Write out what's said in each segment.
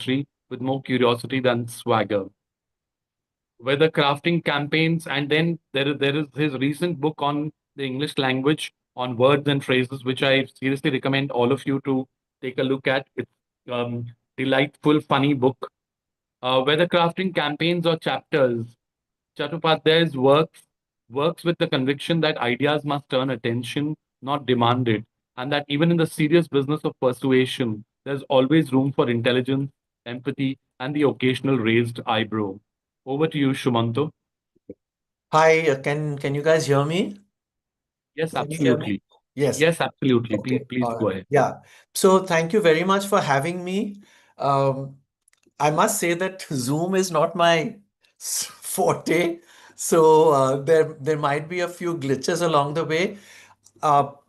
industry with more curiosity than swagger. Whether crafting campaigns, and then there is his recent book on the English language, on words and phrases, which I seriously recommend all of you to take a look at. It's delightful, funny book. Whether crafting campaigns or chapters, Chattopadhyay's works with the conviction that ideas must turn attention, not demanded, and that even in the serious business of persuasion, there's always room for intelligence, empathy, and the occasional raised eyebrow. Over to you, Shumanto. Hi, can you guys hear me? Yes, Can you hear me? absolutely. Yes. Yes, absolutely. Okay. Please All go right. ahead. Yeah. So thank you very much for having me. Um, I must say that Zoom is not my forte, so there might be a few glitches along the way.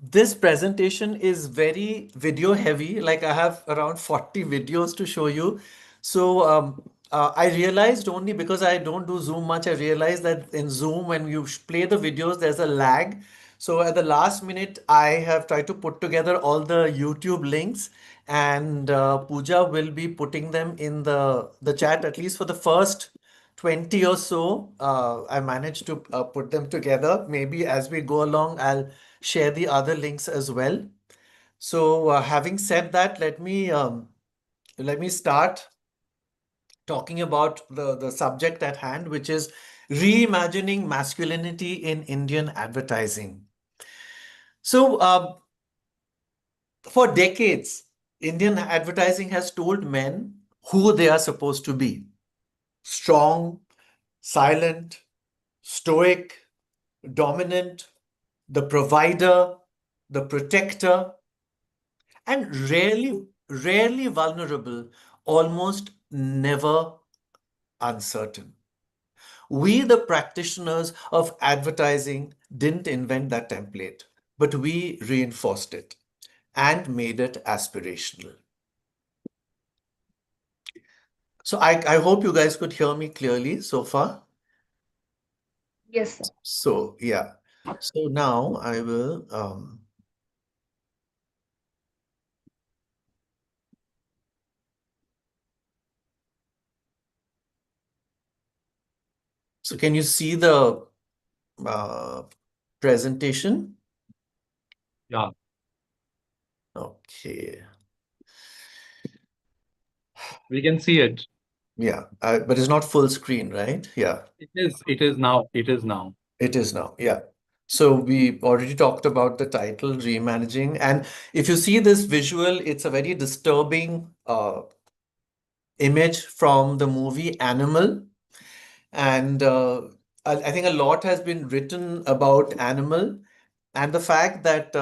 This presentation is very video heavy. Like I have around 40 videos to show you. So I realized only because I don't do Zoom much, I realized that in Zoom, when you play the videos, there's a lag. So at the last minute, I have tried to put together all the YouTube links, and Pooja will be putting them in the chat, at least for the first 20 or so. I managed to put them together. Maybe as we go along, I'll share the other links as well. So having said that, let me start talking about the subject at hand, which is reimagining masculinity in Indian advertising. So for decades, Indian advertising has told men who they are supposed to be: strong, silent, stoic, dominant, the provider, the protector, and rarely vulnerable, almost never uncertain. We, the practitioners of advertising, didn't invent that template, but we reinforced it and made it aspirational. So I hope you guys could hear me clearly so far. Yes, sir. So yeah. So now I will so can you see the presentation? Yeah. Okay. We can see it. Yeah, but it's not full screen, right? Yeah, It is. It is now. It is now. it is now. Yeah. So we already talked about the title, Reimagining. And if you see this visual, it's a very disturbing image from the movie Animal. And I think a lot has been written about Animal and the fact that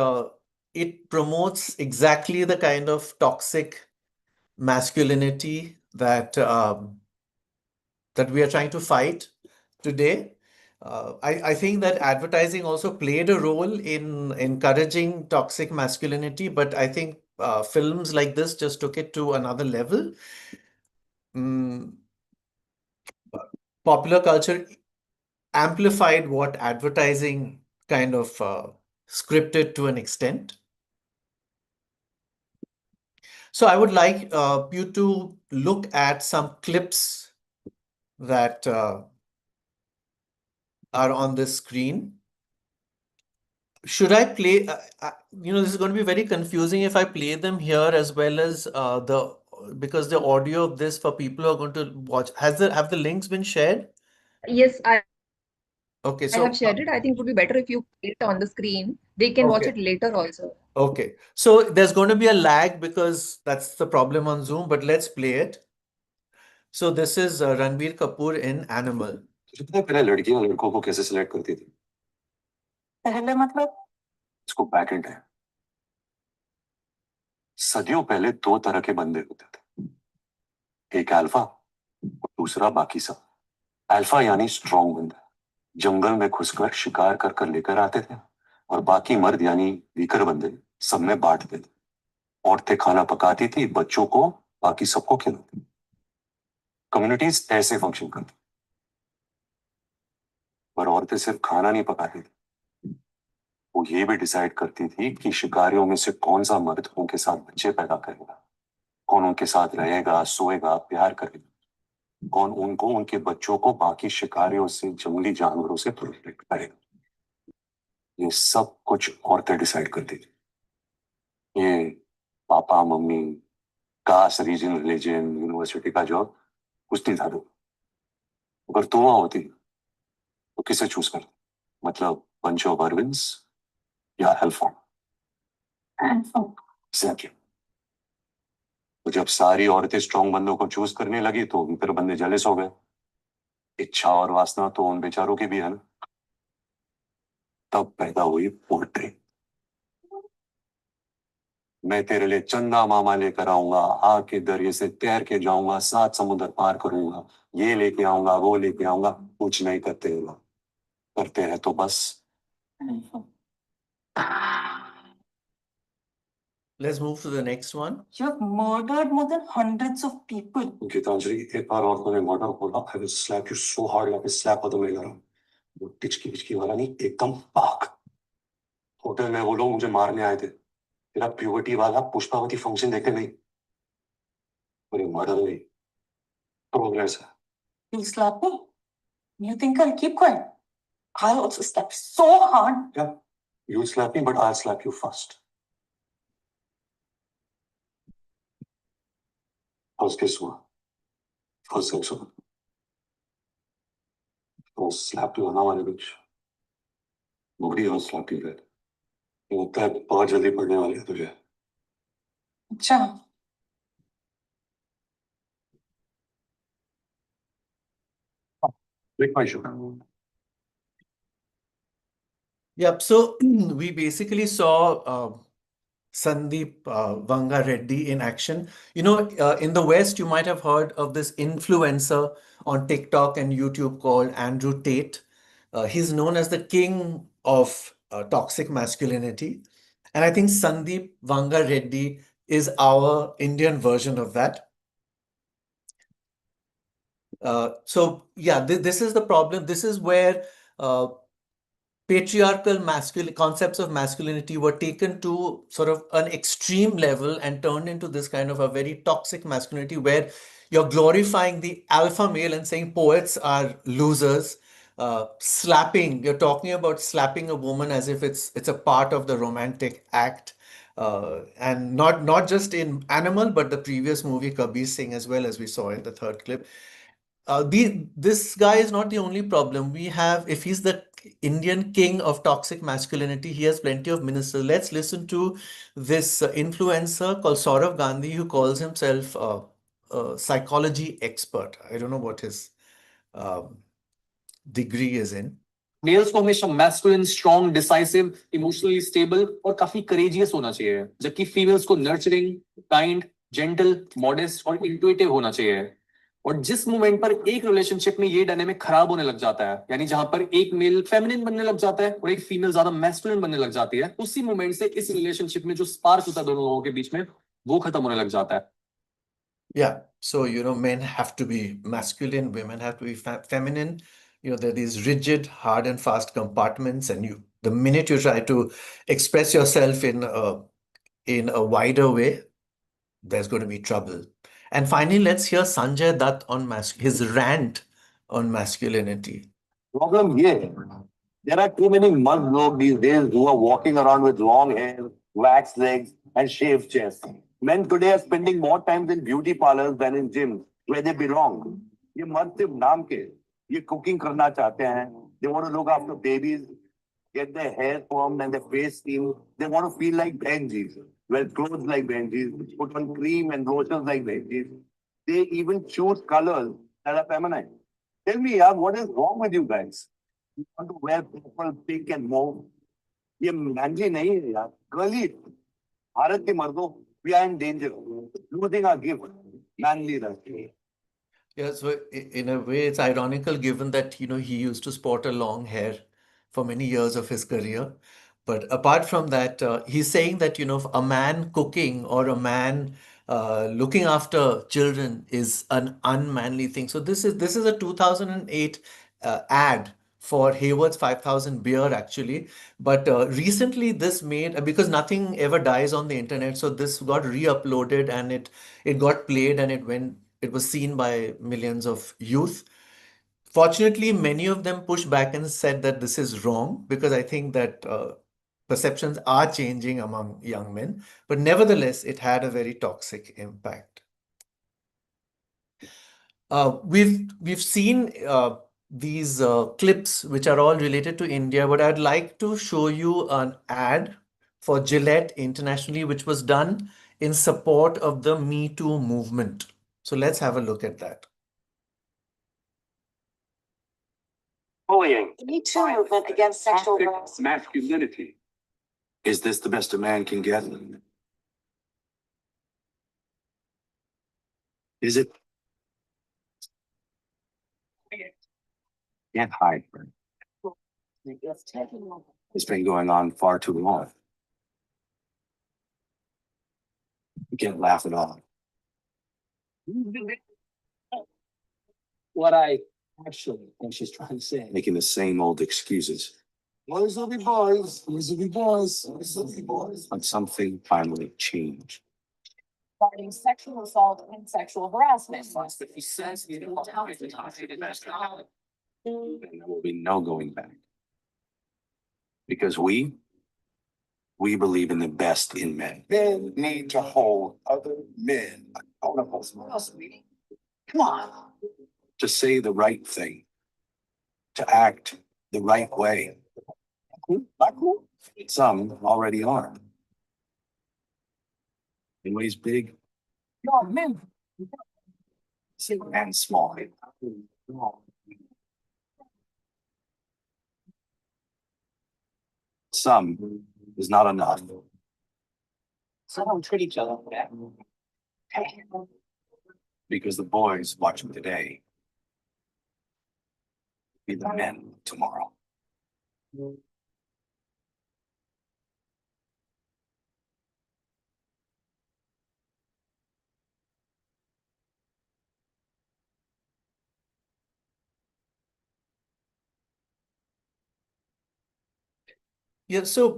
it promotes exactly the kind of toxic masculinity that we are trying to fight today. I think that advertising also played a role in encouraging toxic masculinity, but I think films like this just took it to another level. Mm, Popular culture amplified what advertising kind of scripted to an extent. So I would like you to look at some clips that are on this screen. Should I play? This is going to be very confusing if I play them here as well as because the audio of this for people who are going to watch. Have the links been shared? Yes, I Okay, have so shared it. I think it would be better if you play it on the screen. They can watch okay, it later also. okay. So there's going to be a lag because that's the problem on Zoom. But let's play it. So this is Ranbir Kapoor in Animal. तुझे पता है पहले लड़कियां लड़कों को कैसे select करती थी? पहले मतलब इसको पैटेंट है। सदियों पहले दो तरह के बंदे होते थे, एक अल्फा और दूसरा बाकी सब। अल्फा यानी स्ट्रॉन्ग बंदा, जंगल में घुसकर शिकार कर कर लेकर आते थे, और बाकी मर्द यानी वीकर बंदे सब में बांटते थे। औरतें खाना पकाती थी, बच्चों को, बाकी सबको खिलाती। कम्युनिटीज ऐसे फंक्शन करती, पर औरतें सिर्फ खाना नहीं पकाती थी, वो ये भी डिसाइड करती थी कि शिकारियों में से कौन सा मर्द उनके साथ बच्चे पैदा करेगा कौन उनके साथ रहेगा, सोएगा, प्यार करेगा, कौन उनको, उनके बच्चों को बाकी शिकारियों से, जंगली जानवरों से प्रोटेक्ट करेगा। ये सब कुछ औरतें डिसाइड करती थी। ये पापा मम्मी, कास्ट, रीजन, रिलीजन, यूनिवर्सिटी का जॉब कुछ नहीं था। अगर तू वहां होती तो किसे चूज कर, मतलब बंच ऑफ अरविंस या अल्फा? एग्जैक्टली। तो जब सारी औरतें स्ट्रांग बंदों को चूज करने लगी तो फिर बंदे जेलस हो गए। इच्छा और वासना तो उन बेचारों की भी है ना। तब पैदा हुई पोल्ट्री। मैं तेरे लिए चंदा मामा लेकर आऊंगा, आग के दरिये से तैर के जाऊंगा, 7 समुद्र पार करूंगा, ये लेके आऊंगा, वो लेके आऊंगा। कुछ नहीं करते हैं लोग, करते हैं तो बस। Let's move to the next one. You have murdered more than hundreds of people. Geetanjali, एक बार और तूने मर्डर बोला, I will slap you so hard like a slap of the mirror। वो टिचकी पिचकी वाला नहीं, एकदम पाक। होटल में वो लोग मुझे मारने आए थे, तेरा प्यूबर्टी वाला पुष्पावती फंक्शन देखने नहीं। और ये मर्डर नहीं, प्रोग्रेस है। You slap me? You think I'll keep quiet? I'll also slap so hard. Yeah, you slap me, but I'll slap you first. First kiss हुआ, first sex हुआ, तो slap you हमारे बीच। Nobody else slapped you that. ये लगता है बहुत जल्दी पड़ने वाली है तुझे। अच्छा, Break my shoe. Yep. So we basically saw Sandeep Vanga Reddy in action. In the West, you might have heard of this influencer on TikTok and YouTube called Andrew Tate. He's known as the king of toxic masculinity. And I think Sandeep Vanga Reddy is our Indian version of that. So yeah, this is the problem. This is where patriarchal concepts of masculinity were taken to sort of an extreme level and turned into this kind of a very toxic masculinity where you're glorifying the alpha male and saying poets are losers. You're talking about slapping a woman as if it's a part of the romantic act. And not just in Animal, but the previous movie Kabir Singh, as well, as we saw in the third clip. This guy is not the only problem. We have, if he's the Indian king of toxic masculinity, he has plenty of ministers. Let's listen to this influencer called Saurav Gandhi, who calls himself a psychology expert. I don't know what his um, degree is in. Males को हमेशा masculine, strong, decisive, emotionally stable और काफी courageous होना चाहिए, जबकि females को nurturing, kind, gentle, modest और intuitive होना चाहिए। और जिस मोमेंट पर एक रिलेशनशिप में ये डायनामिक खराब होने लग जाता है, यानी जहां पर एक मेल फेमिनिन बनने लग जाता है और एक फीमेल ज्यादा मैस्कुलिन बनने लग जाती है, उसी मोमेंट से इस रिलेशनशिप में जो स्पार्क होता है दोनों लोगों के बीच में, वो खत्म होने लग जाता है। Yeah, so men have to be masculine, women have to be feminine. There are these rigid, hard and fast compartments, and the minute you try to express yourself in a wider way, there's going to be trouble. And finally, let's hear Sanjay Dutt on his rant on masculinity. Problem here, there are too many mud log these days who are walking around with long hair, waxed legs, and shaved chests. Men today are spending more time in beauty parlors than in gyms where they belong. ये मर्द सिर्फ नाम के, ये cooking करना चाहते हैं. They want to look after babies, get their hair formed and their face steamed. They want to feel like Benjis, wear clothes like Benjis, put on cream and lotions like Benjis. They even choose colors that are feminine. Tell me, yaar, what is wrong with you guys? You want to wear purple, pink and mauve? ये manly नहीं है यार, girly. Bharat के मर्दों, we are in danger, losing our gift, manliness. Yeah, so in a way, it's ironical given that, he used to sport a long hair for many years of his career. But apart from that, he's saying that, a man cooking or a man looking after children is an unmanly thing. So this is a 2008 ad for Hayward's 5000 beer, actually. But recently, this made because nothing ever dies on the internet, so this got re-uploaded and it got played and it was seen by millions of youth. Fortunately, many of them pushed back and said that this is wrong because I think that perceptions are changing among young men. But nevertheless, it had a very toxic impact. We've seen these clips which are all related to India, but I'd like to show you an ad for Gillette internationally, which was done in support of the Me Too movement. So let's have a look at that. Bullying. The Me Too movement against sexual harassment. Masculinity. Is this the best a man can get? Is it? Can't hide from it. It's been going on far too long. You can't laugh it off. What I actually think she's trying to say. Making the same old excuses. Boys will be boys. Boys will be boys. Boys will be boys. But something finally changed. Regarding sexual assault and sexual harassment. And there will be no going back. Because we believe in the best in men. Men need to hold other men accountable. Come on. To say the right thing. To act the right way. Not cool. Some already are. In ways big Men. and small. Some is not enough. So don't treat each other like that. Because the boys watching today be the men tomorrow. Yeah, so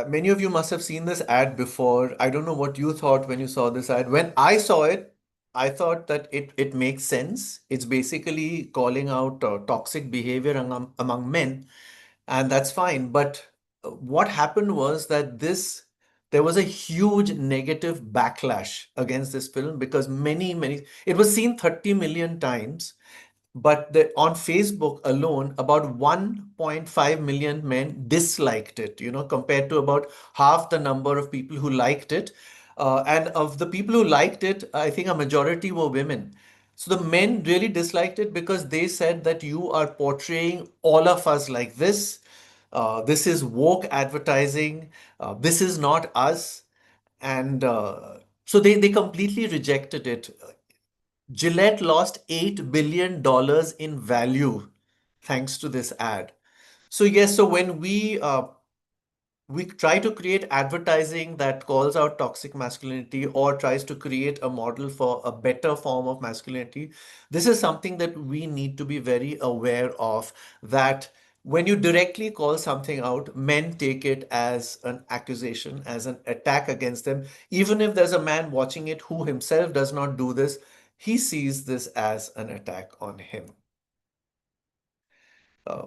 many of you must have seen this ad before. I don't know what you thought when you saw this ad. When I saw it, I thought that it makes sense. It's basically calling out toxic behavior among men, and that's fine. But what happened was that there was a huge negative backlash against this film because it was seen 30 million times. But on Facebook alone, about 1.5 million men disliked it, compared to about half the number of people who liked it. And of the people who liked it, I think a majority were women. So the men really disliked it because they said that you are portraying all of us like this. This is woke advertising. This is not us. And so they completely rejected it. Gillette lost $8 billion in value thanks to this ad. So yes, so when we try to create advertising that calls out toxic masculinity or tries to create a model for a better form of masculinity, this is something that we need to be very aware of, that when you directly call something out, men take it as an accusation, as an attack against them. Even if there's a man watching it who himself does not do this, he sees this as an attack on him. Uh,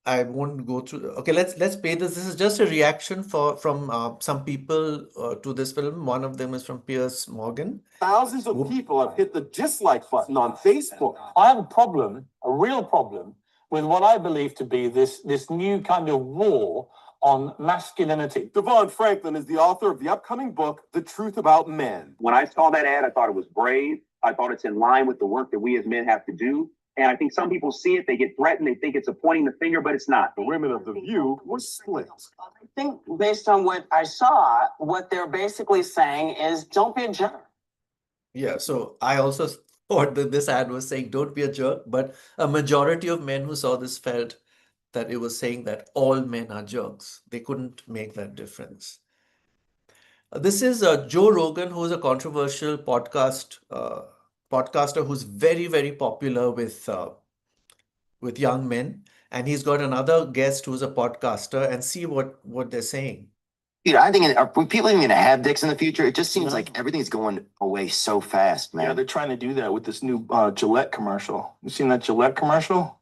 I won't go through. Okay, let's pay this. This is just a reaction from some people to this film. One of them is from Piers Morgan. Thousands of people have hit the dislike button on Facebook. I have a problem, a real problem, with what I believe to be this new kind of war on masculinity. Devon Franklin is the author of the upcoming book, The Truth About Men. When I saw that ad, I thought it was brave. I thought it's in line with the work that we as men have to do. And I think some people see it, they get threatened, they think it's a pointing the finger, but it's not. The women of The View were split. I think based on what I saw, what they're basically saying is don't be a jerk. Yeah, so I also thought that this ad was saying don't be a jerk, but a majority of men who saw this felt that it was saying that all men are jerks. They couldn't make that difference. This is Joe Rogan, who's a controversial podcaster who's very, very popular with with young men, and he's got another guest who's a podcaster, and see what they're saying. Dude, I think are people even gonna have dicks in the future? It just seems like everything's going away so fast, man. Yeah, they're trying to do that with this new Gillette commercial. You seen that Gillette commercial?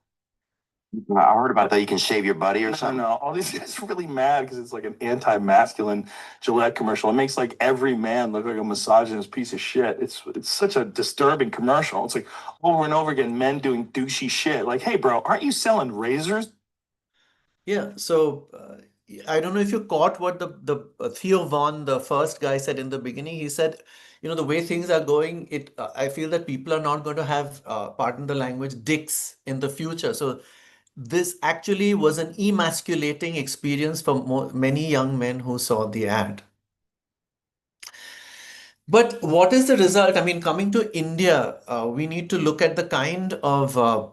I heard about that. You can shave your buddy or No, something. no. All these guys are really mad because it's like an anti-masculine Gillette commercial. It makes like every man look like a misogynist piece of shit. It's such a disturbing commercial. It's like over and over again, men doing douchey shit. Like, hey, bro, aren't you selling razors? Yeah, so I don't know if you caught what the Theo Von, the first guy, said in the beginning. He said, the way things are going, I feel that people are not going to have, pardon the language, dicks in the future. So this actually was an emasculating experience for many young men who saw the ad. But what is the result? I mean, coming to India, we need to look at the kind of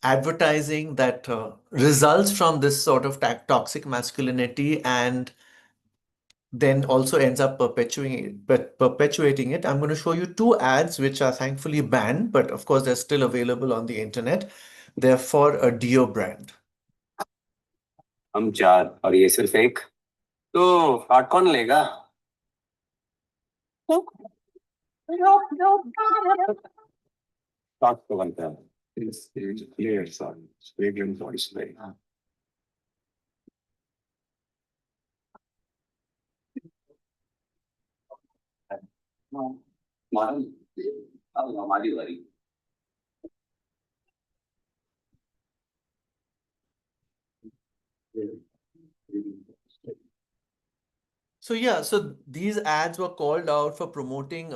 advertising that results from this sort of toxic masculinity and then also ends up perpetuating it. I'm going to show you two ads which are thankfully banned, but of course they're still available on the internet. They're for a Dio brand. हम चार और ये सिर्फ एक तो काट कौन लेगा Talk like that. It's clear, son. Speak in voice. हमारी बारी So yeah, so these ads were called out for promoting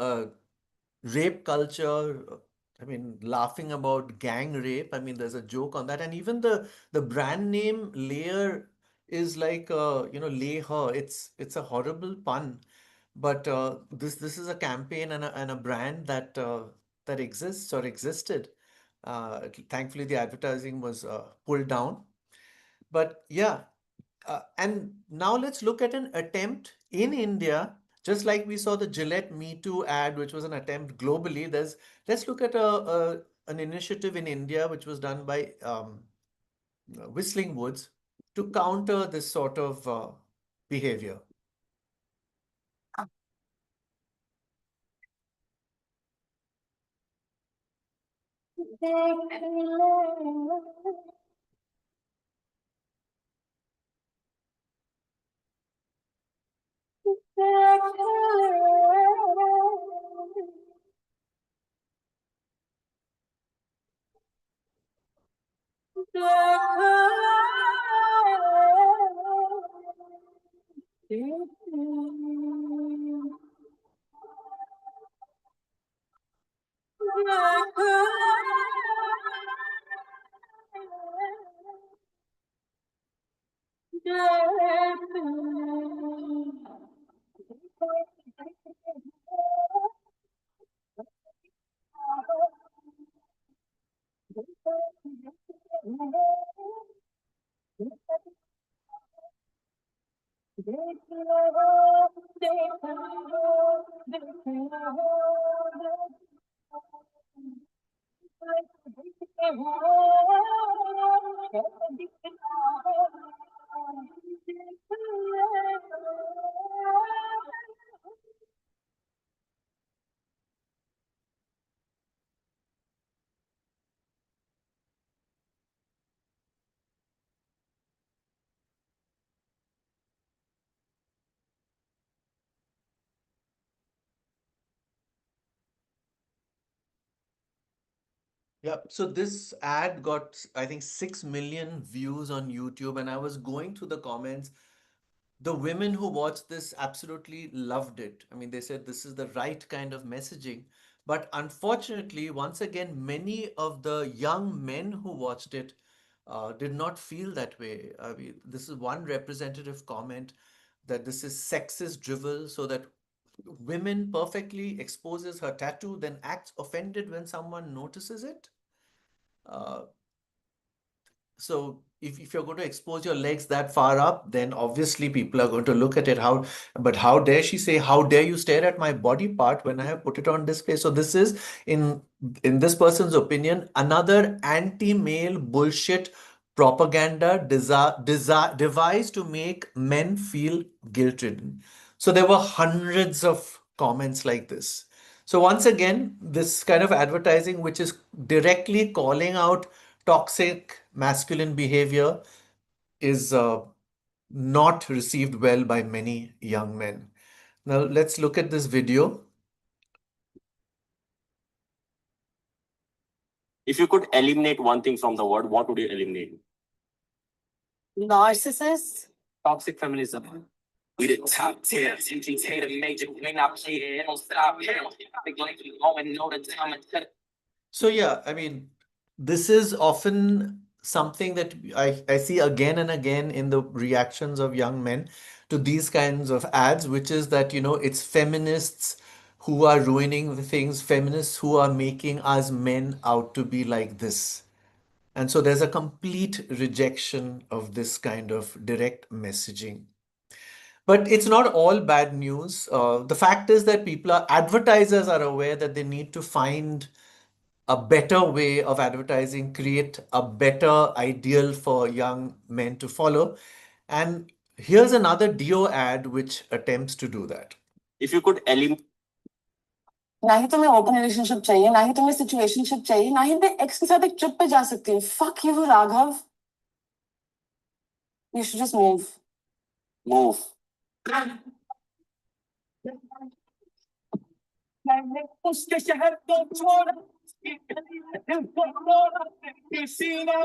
rape culture. I mean, laughing about gang rape. I mean, there's a joke on that, and even the brand name Layer is like lay her. It's a horrible pun, but this is a campaign and a brand that exists or existed. Thankfully, the advertising was pulled down. But yeah, and now let's look at an attempt in India, just like we saw the Gillette Me Too ad, which was an attempt globally. Let's look at an initiative in India which was done by Whistling Woods to counter this sort of behavior. Yeah, so this ad got, I think, 6 million views on YouTube, and I was going through the comments. The women who watched this absolutely loved it. I mean, they said this is the right kind of messaging. But unfortunately, once again, many of the young men who watched it did not feel that way. I mean, this is one representative comment that this is sexist drivel, so that women perfectly exposes her tattoo, then acts offended when someone notices it. Uh, so if you're going to expose your legs that far up, then obviously people are going to look at it. But how dare she say, how dare you stare at my body part when I have put it on display? So this is, in this person's opinion, another anti-male bullshit propaganda devised to make men feel guilt-ridden. So there were hundreds of comments like this. So once again, this kind of advertising, which is directly calling out toxic masculine behavior, is not received well by many young men. Now let's look at this video. If you could eliminate one thing from the world, what would you eliminate? Narcissist. Toxic feminism. We the top tier. MG Tater major. May not play it. It don't stop here. Big like you going know the time and tell. So yeah, I mean, this is often something that I see again and again in the reactions of young men to these kinds of ads, which is that, it's feminists who are ruining the things, feminists who are making us men out to be like this. And so there's a complete rejection of this kind of direct messaging. But it's not all bad news. The fact is that advertisers are aware that they need to find a better way of advertising, create a better ideal for young men to follow. And here's another Dio ad which attempts to do that. If you could eliminate. ना ही तुम्हें open relationship चाहिए, ना ही तुम्हें situationship चाहिए, ना ही मैं x के साथ एक ट्रिप पे जा सकती हूँ. Fuck you, Raghav. You should just move. Move. मैंने उसके शहर को छोड़ा, दिल को तोड़ा, किसी ने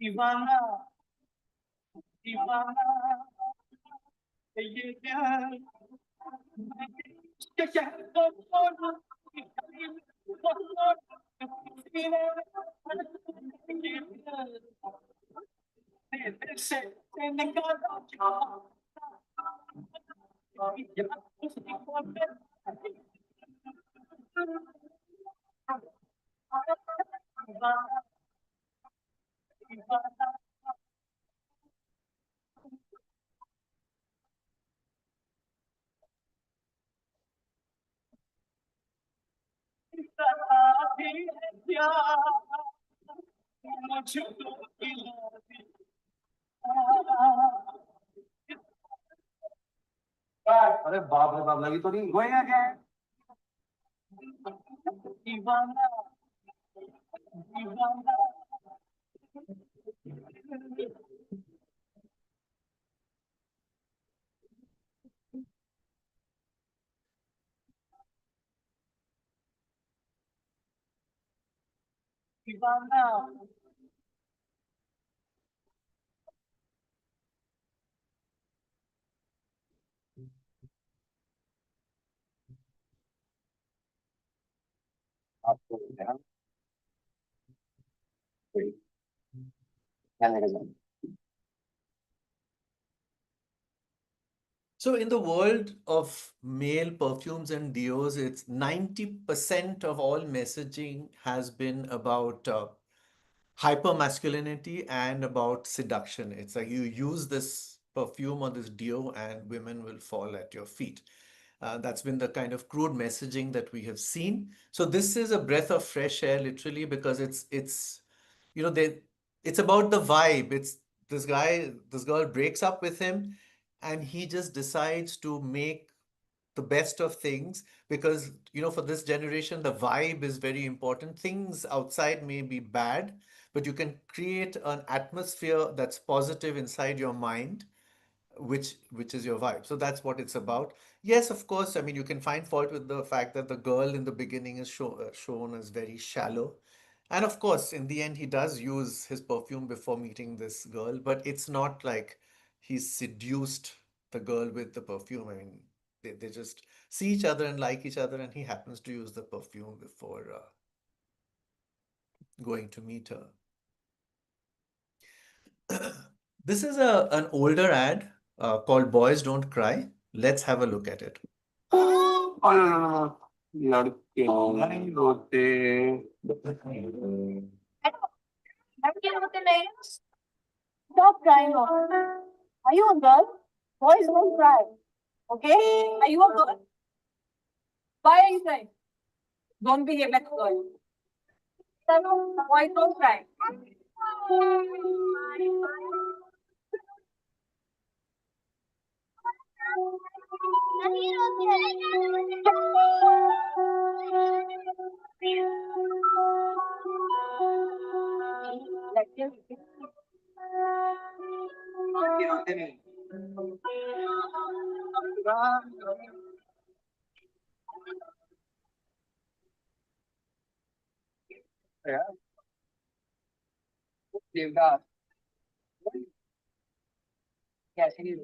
दीवाना दीवाना ये क्या उसके शहर को छोड़ा, दिल को तोड़ा, किसी ने अरे बाप रे बाप, लगी तो नहीं? going again. Ivana, Ivana. Ivana. आपको ध्यान ध्यान लेकर जाना. So in the world of male perfumes and deos, it's 90% of all messaging has been about hyper masculinity and about seduction. It's like you use this perfume or this deo and women will fall at your feet. That's been the kind of crude messaging that we have seen. So this is a breath of fresh air, literally, because it's it's about the vibe. It's this girl breaks up with him, and he just decides to make the best of things because, for this generation, the vibe is very important. Things outside may be bad, but you can create an atmosphere that's positive inside your mind, which is your vibe. So that's what it's about. Yes, of course, I mean, you can find fault with the fact that the girl in the beginning is shown as very shallow. And of course, in the end, he does use his perfume before meeting this girl, but it's not like he's seduced the girl with the perfume. I mean, they just see each other and like each other, and he happens to use the perfume before going to meet her. This is an older ad called Boys Don't Cry. Let's have a look at it. Oh, no. लड़के नहीं होते Stop crying. Are you a girl? Boys don't cry. Okay? Are you a girl? Why are you crying? Don't behave like a girl. Boys don't cry. Yes, it is.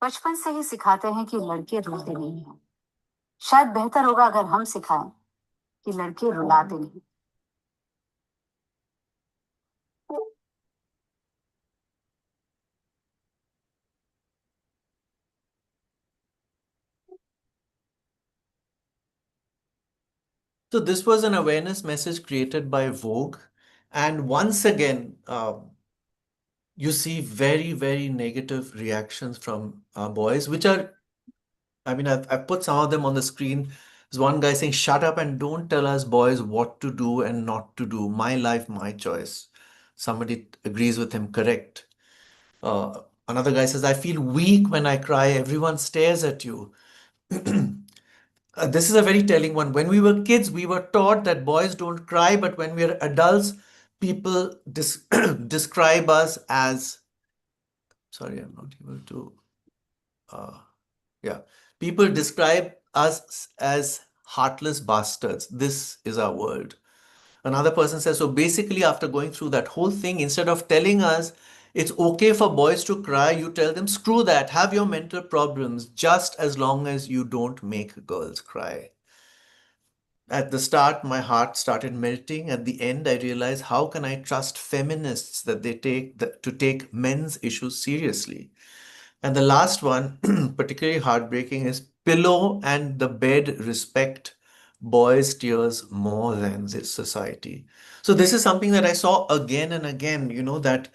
बचपन से ही सिखाते हैं कि लड़के रोते नहीं हैं। शायद बेहतर होगा अगर हम सिखाएं कि लड़के रुलाते नहीं। So this was an awareness message created by Vogue. And once again, you see very, very negative reactions from boys, which are, I mean, I've put some of them on the screen. There's one guy saying, shut up and don't tell us boys what to do and not to do. My life, my choice. Somebody agrees with him, correct. Another guy says, I feel weak when I cry. Everyone stares at you. This is a very telling one. When we were kids, we were taught that boys don't cry, but when we are adults, people describe us as, sorry, I'm not able to, yeah. People describe us as heartless bastards. This is our world. Another person says, so basically, after going through that whole thing, instead of telling us it's okay for boys to cry, you tell them, screw that, have your mental problems, just as long as you don't make girls cry. At the start, my heart started melting. At the end, I realized, how can I trust feminists that they to take men's issues seriously? And the last one, particularly heartbreaking, is pillow and the bed respect boys' tears more than this society. So this is something that I saw again and again, that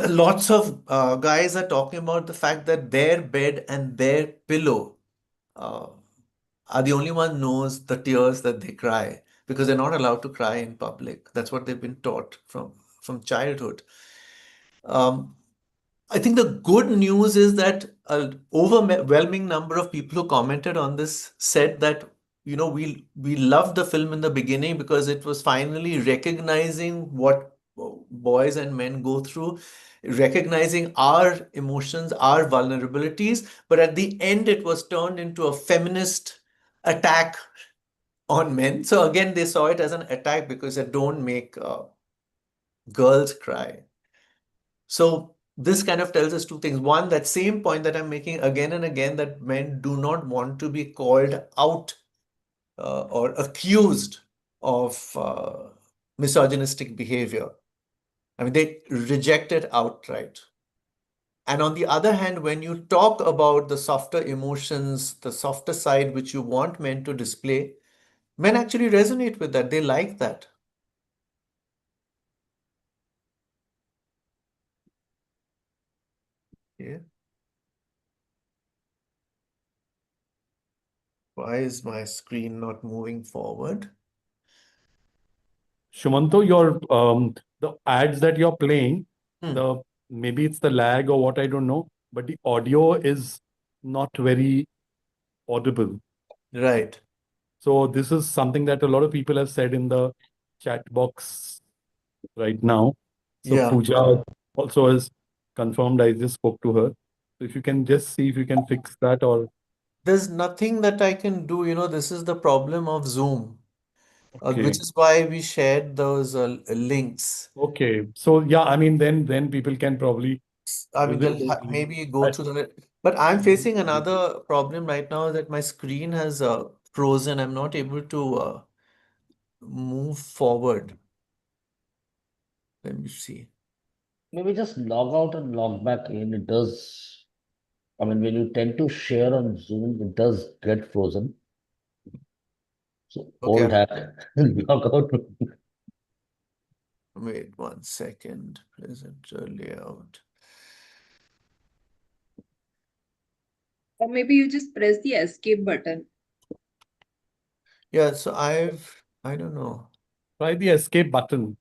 lots of guys are talking about the fact that their bed and their pillow are the only one knows the tears that they cry, because they're not allowed to cry in public. That's what they've been taught from childhood. I think the good news is that an overwhelming number of people who commented on this said that, we loved the film in the beginning because it was finally recognizing what boys and men go through, recognizing our emotions, our vulnerabilities. But at the end, it was turned into a feminist attack on men. So again, they saw it as an attack because they don't make girls cry. So this kind of tells us two things. One, that same point that I'm making again and again, that men do not want to be called out or accused of misogynistic behavior. I mean, they reject it outright. And on the other hand, when you talk about the softer emotions, the softer side which you want men to display, men actually resonate with that. They like that. Yeah. Why is my screen not moving forward? Shumanto, the ads that you're playing, maybe it's the lag or what, I don't know, but the audio is not very audible. Right. So this is something that a lot of people have said in the chat box right now. So Yeah. Pooja also has confirmed. I just spoke to her. So if you can just see if you can fix that, or There's nothing that I can do. This is the problem of Zoom, which okay. is why we shared those links. Okay. So yeah, I mean then people can probably I mean, visit they'll those links. maybe go through the. But I'm facing another problem right now that my screen has frozen. I'm not able to move forward. Let me see. Maybe just log out and log back in. It does. I mean, when you tend to share on Zoom, it does get frozen. So Okay, old hack, log out. wait 1 second. Present layout. Or maybe you just press the escape button. Yeah, so I don't know. Try the escape button.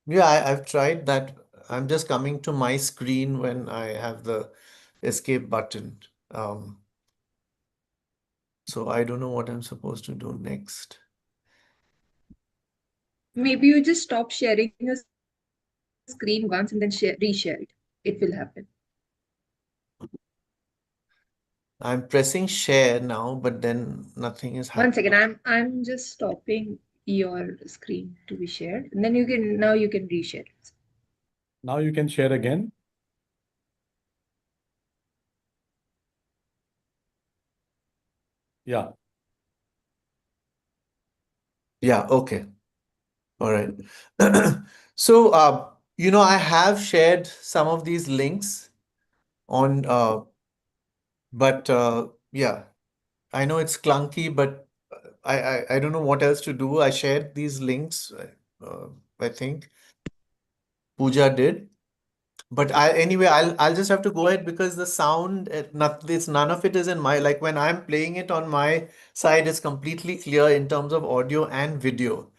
Yeah, I've tried that. I'm just coming to my screen when I have the escape button. So I don't know what I'm supposed to do next. Maybe you just stop sharing your screen once and then reshare it. It will happen. I'm pressing share now, but then nothing is 1 happening. second, I'm just stopping your screen to be shared, and then you can reshare it. Now you can share again. Yeah. Yeah, okay. All right. So, I have shared some of these links on, but yeah, I know it's clunky, but I don't know what else to do. I shared these links, I think Pooja did. But I'll just have to go ahead because the sound, none of it is in my, like when I'm playing it on my side, it's completely clear in terms of audio and video.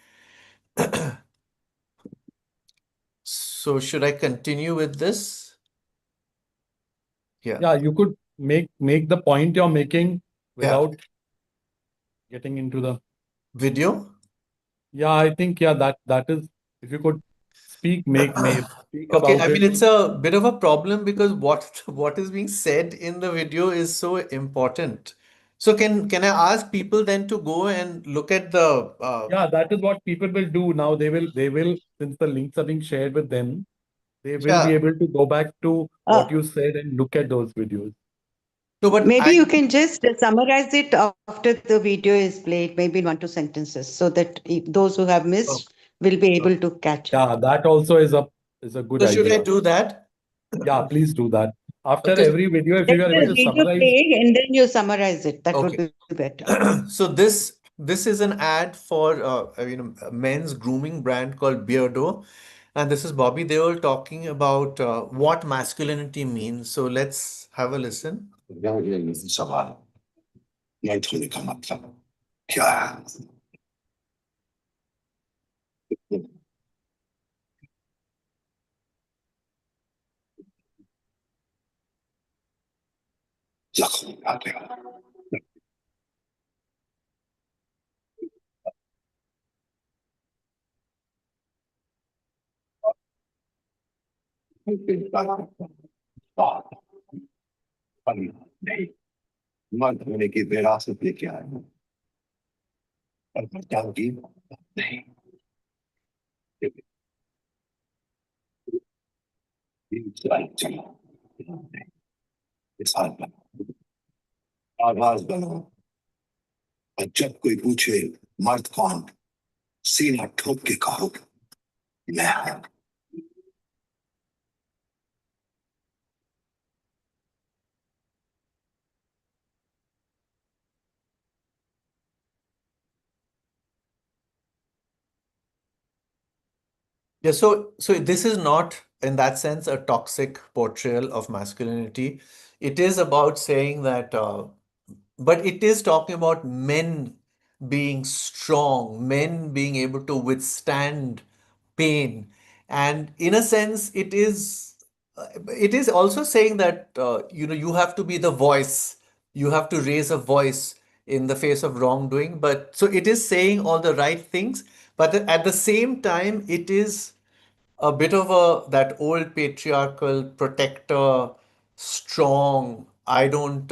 So should I continue with this? Yeah. Yeah, you could make the point you're making Yeah. without getting into the Video? Yeah, I think that is, if you could speak speak Okay, about I mean it. it's a bit of a problem because what is being said in the video is so important. So can I ask people then to go and look at the Yeah, that is what people will do now. They will, since the links are being shared with them, they will be yeah. able to go back to what you said and look at those videos. No, but Maybe you can just summarize it after the video is played, maybe in 1 2 sentences, so that those who have Oh, missed will be able to catch up. Yeah, that also is a good so should I idea. do that? Yeah, please do that. After Okay. every video, if Let you are able the to video summarize. play and then you summarize it. That would Okay. be better. So this is an ad for a men's grooming brand called Beardo, and this is Bobby Deol talking about what masculinity means. So let's have a listen. सवाल net होने का मतलब क्या है जख्म आते नहीं मर्द होने की विरासत लेके आए हैं और बचाव की नहीं मिसाल बनो आवाज बनो और जब कोई पूछे मर्द कौन सीना ठोक के कहो मैं हूं Yeah, so this is not in that sense a toxic portrayal of masculinity. It is about saying that, but it is talking about men being strong, men being able to withstand pain, and in a sense, it is also saying that you have to be the voice, you have to raise a voice in the face of wrongdoing. But so it is saying all the right things, but at the same time, it is a bit of a that old patriarchal protector strong. I don't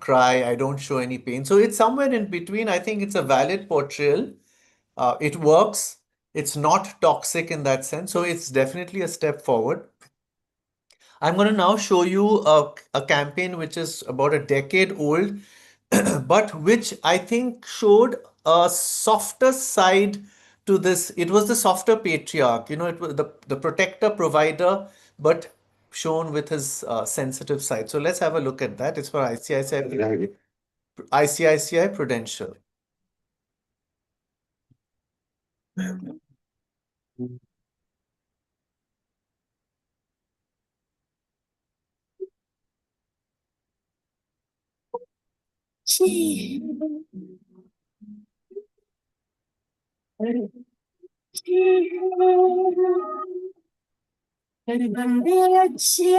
cry. I don't show any pain. So it's somewhere in between. I think it's a valid portrayal. It works. It's not toxic in that sense. So it's definitely a step forward. I'm going to now show you a campaign which is about a decade old, but which I think showed a softer side to this. It was the softer patriarch, it was the protector provider, but shown with his sensitive side. So let's have a look at that. It's for ICICI Prudential. बंदे अच्छे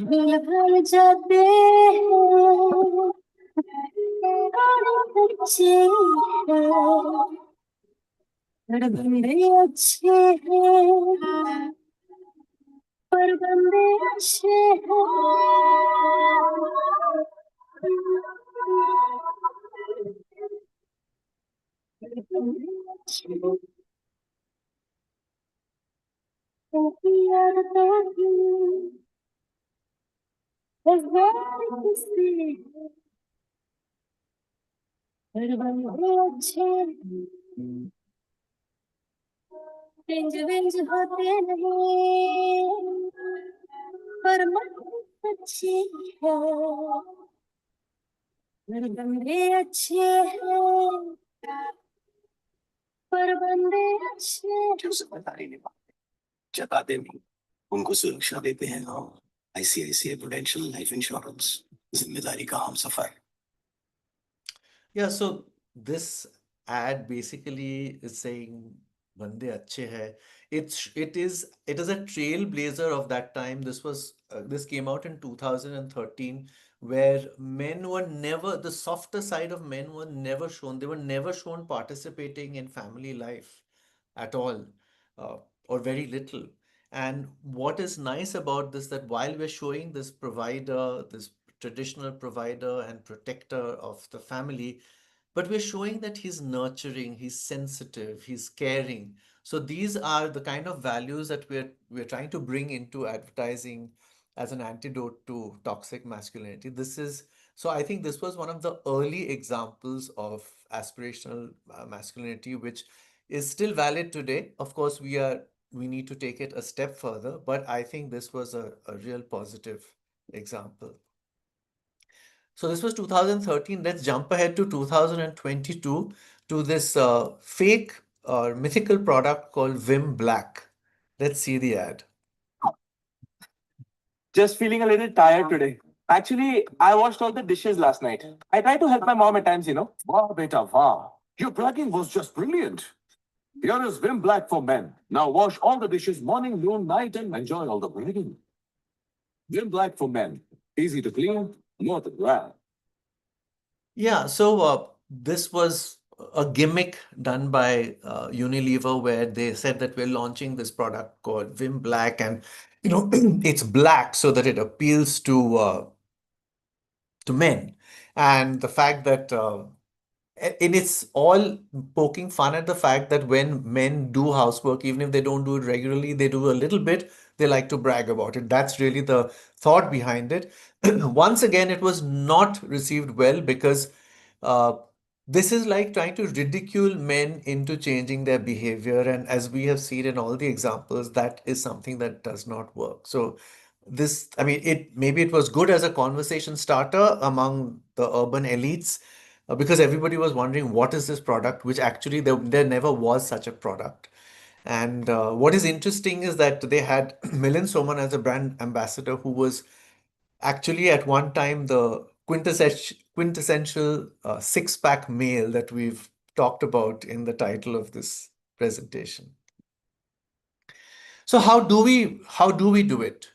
भूल भूल जाते हैं अच्छे बंदे अच्छे हैं पर बंदे अच्छे हैं विंज विंज होते नहीं पर मन अच्छी है मेरे बंदे अच्छे हैं पर बंदे अच्छे जो जिम्मेदारी निभाते जताते नहीं उनको सुरक्षा देते हैं हम आईसीआईसीआई प्रुडेंशियल लाइफ इंश्योरेंस जिम्मेदारी का हम सफर Yeah, so this ad basically is saying Bande Achhe Hai. It is a trailblazer of that time. This came out in 2013, where men were never the softer side of men were never shown. They were never shown participating in family life at all, uh, or very little. And what is nice about this that while we're showing this provider, this traditional provider and protector of the family, but we're showing that he's nurturing, he's sensitive, he's caring. So these are the kind of values that we're trying to bring into advertising as an antidote to toxic masculinity. I think this was one of the early examples of aspirational masculinity, which is still valid today. Of course, we need to take it a step further, but I think this was a real positive example. So this was 2013. Let's jump ahead to 2022 to this fake or mythical product called Vim Black. Let's see the ad. Just feeling a little tired today. Actually, I washed all the dishes last night. I try to help my mom at times. Wow, beta, wow. Your blacking was just brilliant. Here is Vim Black for men. Now wash all the dishes morning, noon, night, and enjoy all the blacking. Vim Black for men. Easy to clean, more to grab. Yeah, so this was a gimmick done by Unilever where they said that we're launching this product called Vim Black, and it's black so that it appeals to men, and the fact that and it's all poking fun at the fact that when men do housework, even if they don't do it regularly, they do a little bit, they like to brag about it. That's really the thought behind it. Once again, it was not received well because uh, this is like trying to ridicule men into changing their behavior. And as we have seen in all the examples, that is something that does not work. So maybe it was good as a conversation starter among the urban elites, because everybody was wondering what is this product, which actually there never was such a product. And what is interesting is that they had Milind Soman as a brand ambassador, who was actually at one time the quintessential six-pack male that we've talked about in the title of this presentation. So how do we do it?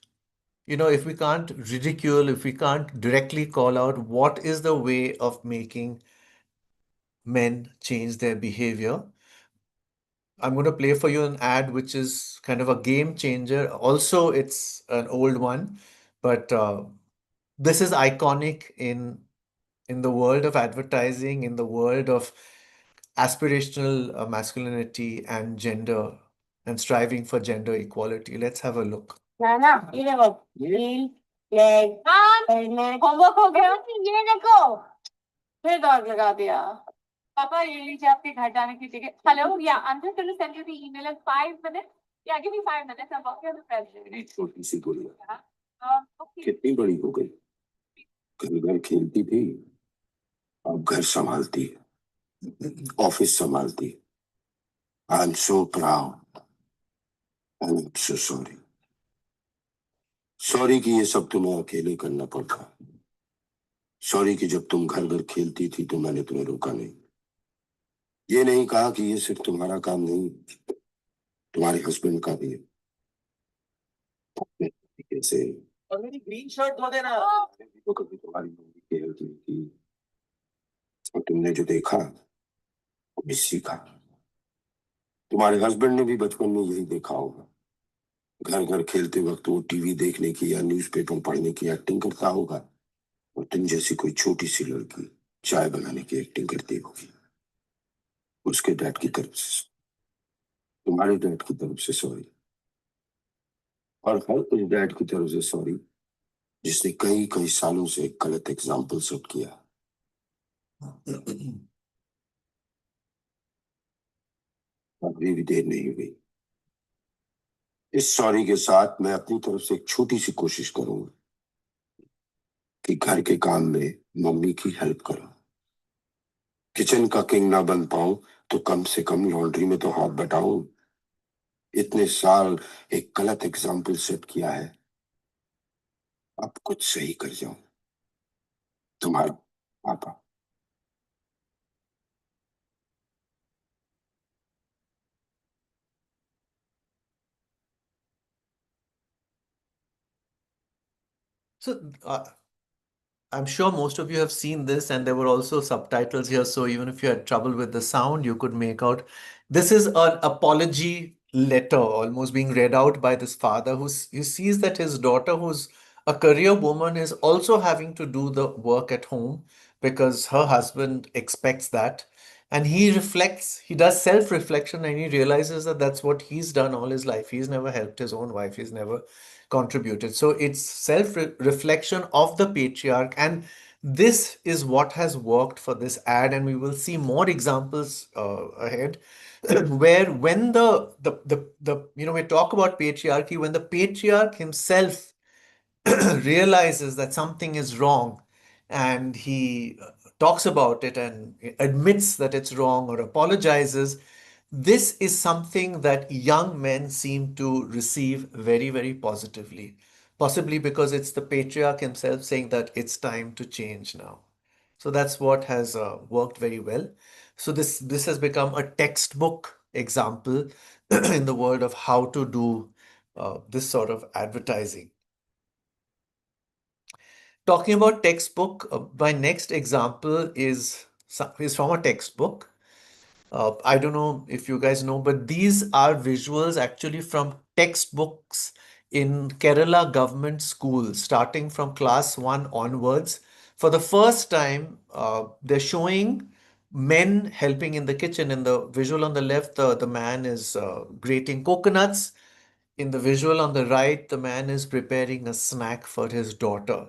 If we can't ridicule, if we can't directly call out, what is the way of making men change their behavior? I'm going to play for you an ad which is kind of a game changer. Also, it's an old one, but this is iconic in the world of advertising, in the world of aspirational masculinity and gender and striving for gender equality. Let's have a look. नाना ये देखो heal leg helmet homework हो गया ये देखो फिर दौड़ लगा दिया पापा ये लीजिए आपके घर जाने की टिकट हेलो या I'm just going to send you the email in 5 minutes. Yeah, give me 5 minutes. I'm working on the president. मेरी छोटी सी गुड़िया Okay. कितनी बड़ी हो गई, घर घर खेलती थी, अब घर संभालती है, ऑफिस संभालती है. I am so proud, I am so sorry. Sorry कि ये सब तुम्हें अकेले करना पड़ता. सॉरी कि जब तुम घर घर खेलती थी तो मैंने तुम्हें रोका नहीं. ये नहीं कहा कि ये सिर्फ तुम्हारा काम नहीं, तुम्हारे हस्बैंड का भी है. कैसे और मेरी ग्रीन शर्ट धो देना. तो कभी तुम्हारी मम्मी की हेल्प नहीं की और तुमने जो देखा वो भी सीखा. तुम्हारे हस्बैंड ने भी बचपन में यही देखा होगा. घर घर खेलते वक्त वो टीवी देखने की या न्यूज़पेपर पढ़ने की एक्टिंग करता होगा और तुम जैसी कोई छोटी सी लड़की चाय बनाने की एक्टिंग करती होगी. उसके डैड की तरफ से, तुम्हारे डैड की तरफ से सॉरी. और हर उस डैड की तरफ से सॉरी जिसने कई कई सालों से एक गलत एग्जाम्पल सेट किया. अभी भी देर नहीं हुई. इस सॉरी के साथ मैं अपनी तरफ से एक छोटी सी कोशिश करूंगा कि घर के काम में मम्मी की हेल्प करो. किचन का किंग ना बन पाऊं तो कम से कम लॉन्ड्री में तो हाथ बटाऊं. इतने साल एक गलत एग्जाम्पल सेट किया है, अब कुछ सही कर जाऊं. तुम्हारा पापा. So, I'm sure most of you have seen this, and there were also subtitles here. So even if you had trouble with the sound, you could make out. This is an apology letter almost being read out by this father who sees that his daughter, who's a career woman, is also having to do the work at home because her husband expects that. And he reflects, he does self reflection, and he realizes that that's what he's done all his life. He's never helped his own wife, he's never contributed. So it's self reflection of the patriarch, and this is what has worked for this ad, and we will see more examples ahead. Where when the we talk about patriarchy, when the patriarch himself realizes that something is wrong and he talks about it and admits that it's wrong or apologizes, this is something that young men seem to receive very, very positively. Possibly because it's the patriarch himself saying that it's time to change now. So that's what has worked very well. So this has become a textbook example in the world of how to do this sort of advertising. Talking about textbook, my next example is from a textbook. I don't know if you guys know, but these are visuals actually from textbooks in Kerala government schools, starting from class 1 onwards. For the first time, they're showing men helping in the kitchen. In the visual on the left, the man is grating coconuts. In the visual on the right, the man is preparing a snack for his daughter.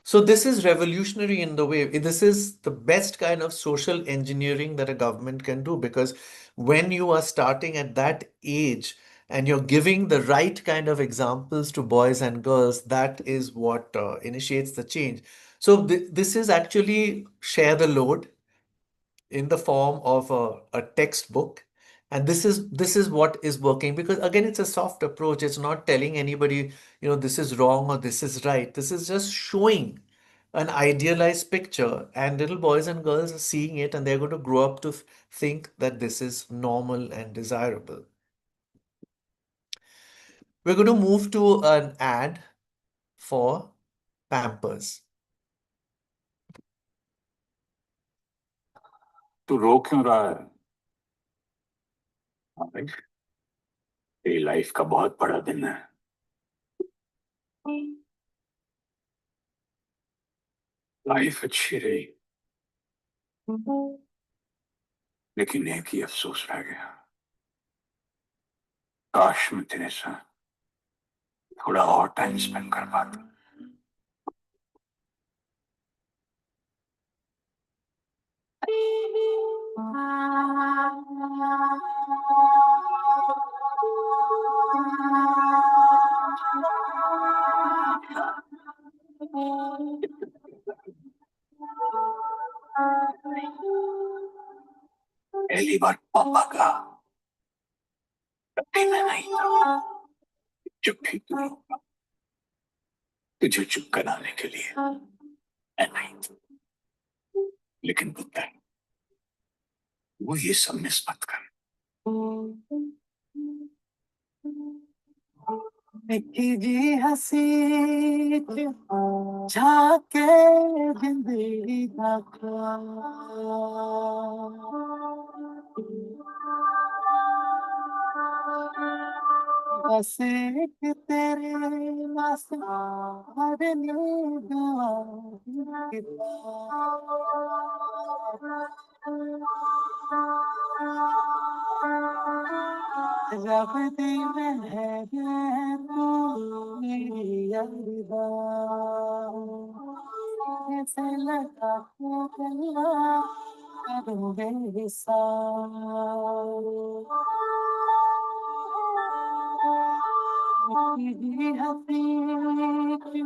So this is revolutionary in the way. This is the best kind of social engineering that a government can do, because when you are starting at that age and you're giving the right kind of examples to boys and girls, that is what initiates the change. So this is actually share the load in the form of a textbook. And this is what is working, because again, it's a soft approach. It's not telling anybody, this is wrong or this is right. This is just showing an idealized picture, and little boys and girls are seeing it, and they're going to grow up to think that this is normal and desirable. We're going to move to an ad for Pampers. तू रो क्यों रहा है? ये life का बहुत बड़ा दिन है। लाइफ अच्छी रही, लेकिन एक ही अफसोस रह गया। काश मैं तेरे साथ थोड़ा और टाइम स्पेंड कर पाता। पहली बार पापा का तभी मैं नहीं था, जब भी तुझे चुप कराने के लिए मैं नहीं था। लेकिन पता है, वो ये सब मिस मत कर। निकी जी हसी झाके जिंदगी का बस एक तेरे हर दुआ रब दी मेहर तू मेरी अल्लाह से लगा गला करूँ बेहिसाब निकी हसी के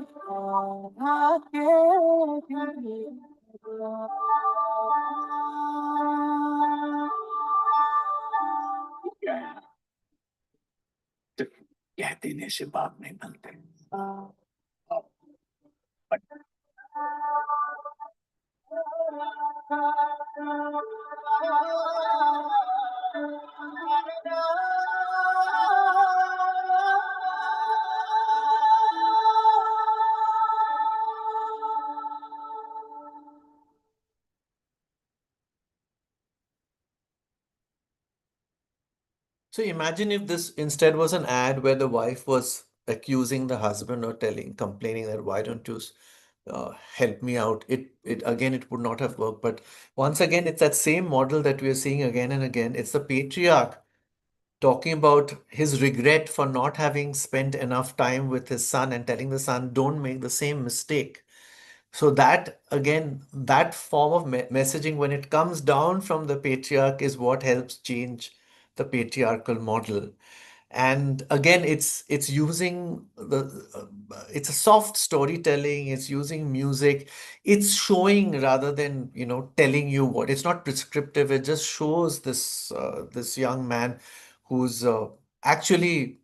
कह देने से बात नहीं बनते। So imagine if this instead was an ad where the wife was accusing the husband or complaining that why don't you help me out? It again, it would not have worked. But once again, it's that same model that we are seeing again and again. It's the patriarch talking about his regret for not having spent enough time with his son and telling the son, don't make the same mistake. So that again, that form of messaging, when it comes down from the patriarch, is what helps change the patriarchal model. And again, it's using it's a soft storytelling. It's using music. It's showing rather than telling you what. It's not prescriptive. It just shows this young man who's actually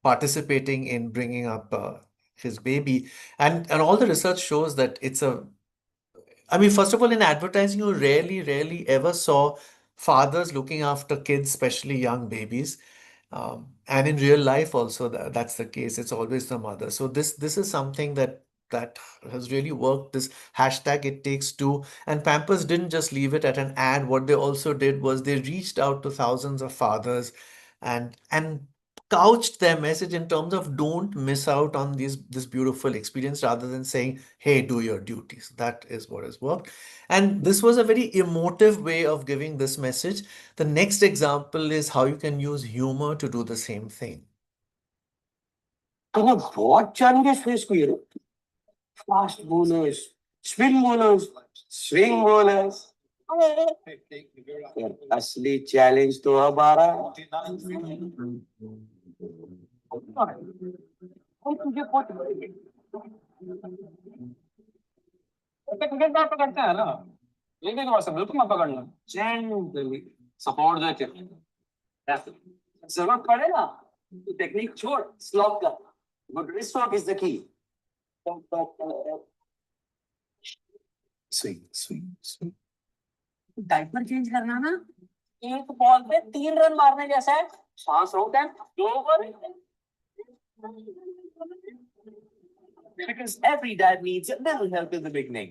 participating in bringing up his baby, and all the research shows that I mean, first of all, in advertising, you rarely ever saw fathers looking after kids, especially young babies. And in real life also, that's the case. It's always the mother. So this is something that has really worked. This hashtag it takes two. And Pampers didn't just leave it at an ad. What they also did was they reached out to thousands of fathers and couched their message in terms of don't miss out on this beautiful experience, rather than saying, hey, do your duties. That is what has worked. And this was a very emotive way of giving this message. The next example is how you can use humor to do the same thing. बहुत challenges face किए रे. Fast bowlers, spin bowlers, swing bowlers. यार, असली challenge तो अब आ रहा है. तुझे क्रिकेट बैट पकड़ते हैं ना, लेकिन वैसे बिल्कुल मत पकड़ना. जेंटली सपोर्ट देते. जरूरत पड़े ना तो टेक्निक छोड़, स्लॉप कर. Good wrist work is the key. Swing diaper change करना ना, एक बॉल पे 3 रन मारने जैसा है. सांस रोक and 2 over. Because every dad needs a little help in the beginning.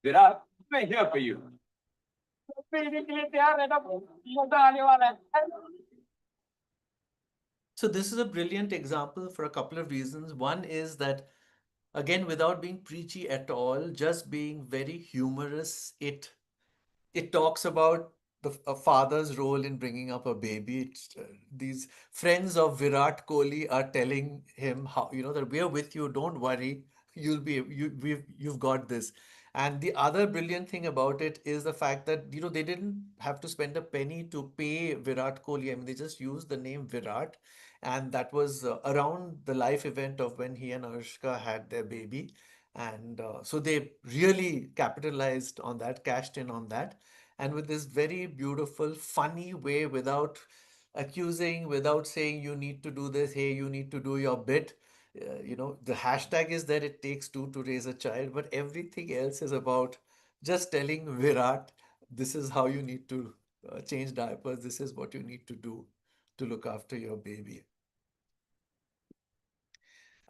Virat, we're here for you. पीने के लिए तैयार रहना, मजा आने वाला है। So this is a brilliant example for a couple of reasons. One is that, again, without being preachy at all, just being very humorous, it talks about a father's role in bringing up a baby. These friends of Virat Kohli are telling him how, that we are with you, don't worry, you've got this. And the other brilliant thing about it is the fact that, they didn't have to spend a penny to pay Virat Kohli. I mean, they just used the name Virat, and that was around the life event of when he and Anushka had their baby. And so they really capitalized on that, cashed in on that. And with this very beautiful, funny way, without accusing, without saying you need to do this, hey, you need to do your bit. The hashtag is that it takes two to raise a child, but everything else is about just telling Virat, this is how you need to change diapers, this is what you need to do to look after your baby.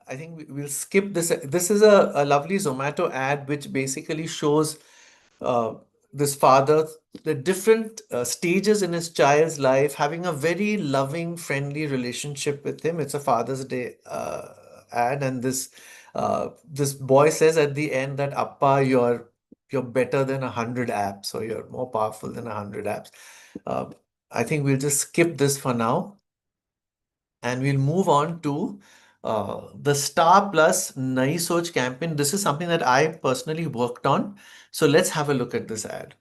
I think we'll skip this. This is a lovely Zomato ad which basically shows uh, this father, the different stages in his child's life, having a very loving, friendly relationship with him. It's a Father's Day ad, and this boy says at the end that Appa, you're better than 100 apps, or you're more powerful than 100 apps. I think we'll just skip this for now, and we'll move on to the Star Plus Nai Soch campaign. This is something that I personally worked on. So let's have a look at this ad.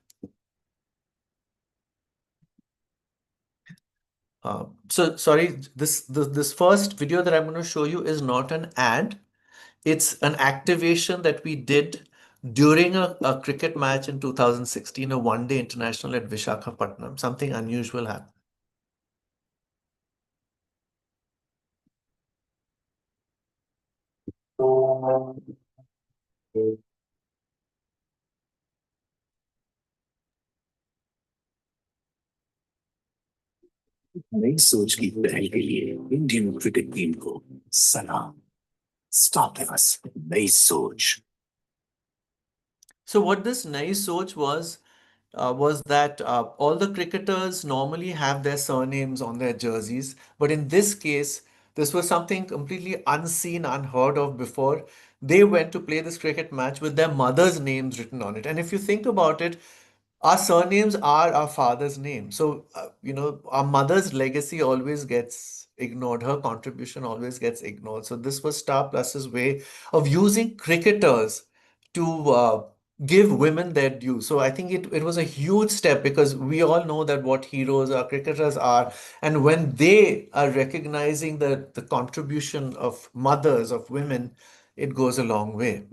So sorry, this first video that I'm going to show you is not an ad. It's an activation that we did during a cricket match in 2016, a one-day international at Visakhapatnam. Something unusual happened. नई सोच की पहल के लिए Indian cricket team को सलाम। Stop us, नई सोच। So what this Nai Soch was that all the cricketers normally have their surnames on their jerseys, but in this case, this was something completely unseen, unheard of before. They went to play this cricket match with their mother's names written on it. And if you think about it, our surnames are our father's name. So, our mother's legacy always gets ignored. Her contribution always gets ignored. So this was Star Plus's way of using cricketers to give women their due. So I think it was a huge step, because we all know that what heroes our cricketers are. And when they are recognizing the contribution of mothers, of women, it goes a long way.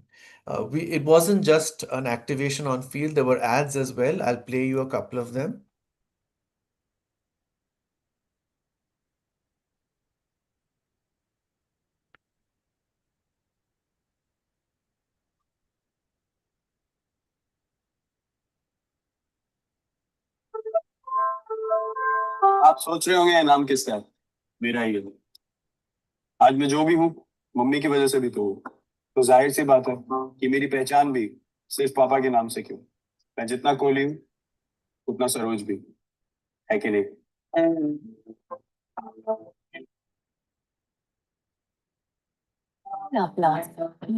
It wasn't just an activation on field, there were ads as well. I'll play you a couple of them. आप सोच रहे होंगे नाम किसका है? मेरा ही है। आज मैं जो भी हूँ, मम्मी की वजह से भी तो हूँ। तो जाहिर सी बात है कि मेरी पहचान भी सिर्फ पापा के नाम से क्यों। मैं जितना कोहली हूँ, उतना सरोज भी है कि नहीं?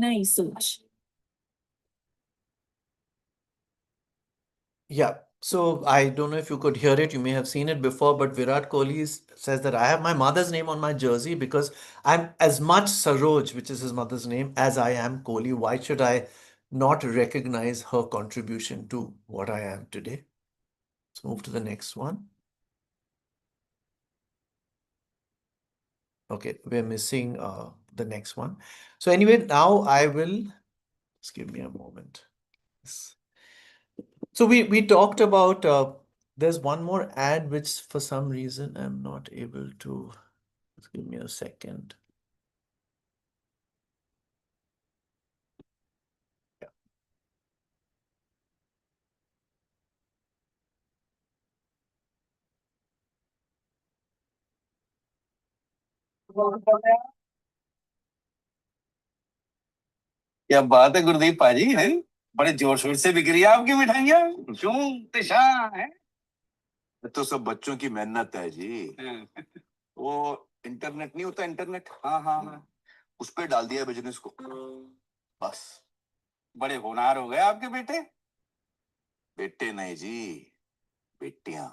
नई सोच। Yeah, so I don't know if you could hear it. You may have seen it before, but Virat Kohli says that I have my mother's name on my jersey because I'm as much Saroj, which is his mother's name, as I am Kohli. Why should I not recognize her contribution to what I am today? Let's move to the next one. Okay, we're missing the next one. So anyway, now I will, just give me a moment. So we talked about, there's one more ad which for some reason I'm not able to, just give me a second. क्या बात है गुरदीप पाजी, हैं? बड़े जोर शोर से बिक रही है आपकी मिठाइयाँ। क्यों तिशा है? ये तो सब बच्चों की मेहनत है जी। वो इंटरनेट नहीं होता, इंटरनेट, हाँ हाँ हाँ, उस पे डाल दिया बिजनेस को, बस। बड़े होनहार हो गए आपके बेटे। बेटे नहीं जी, बेटियां।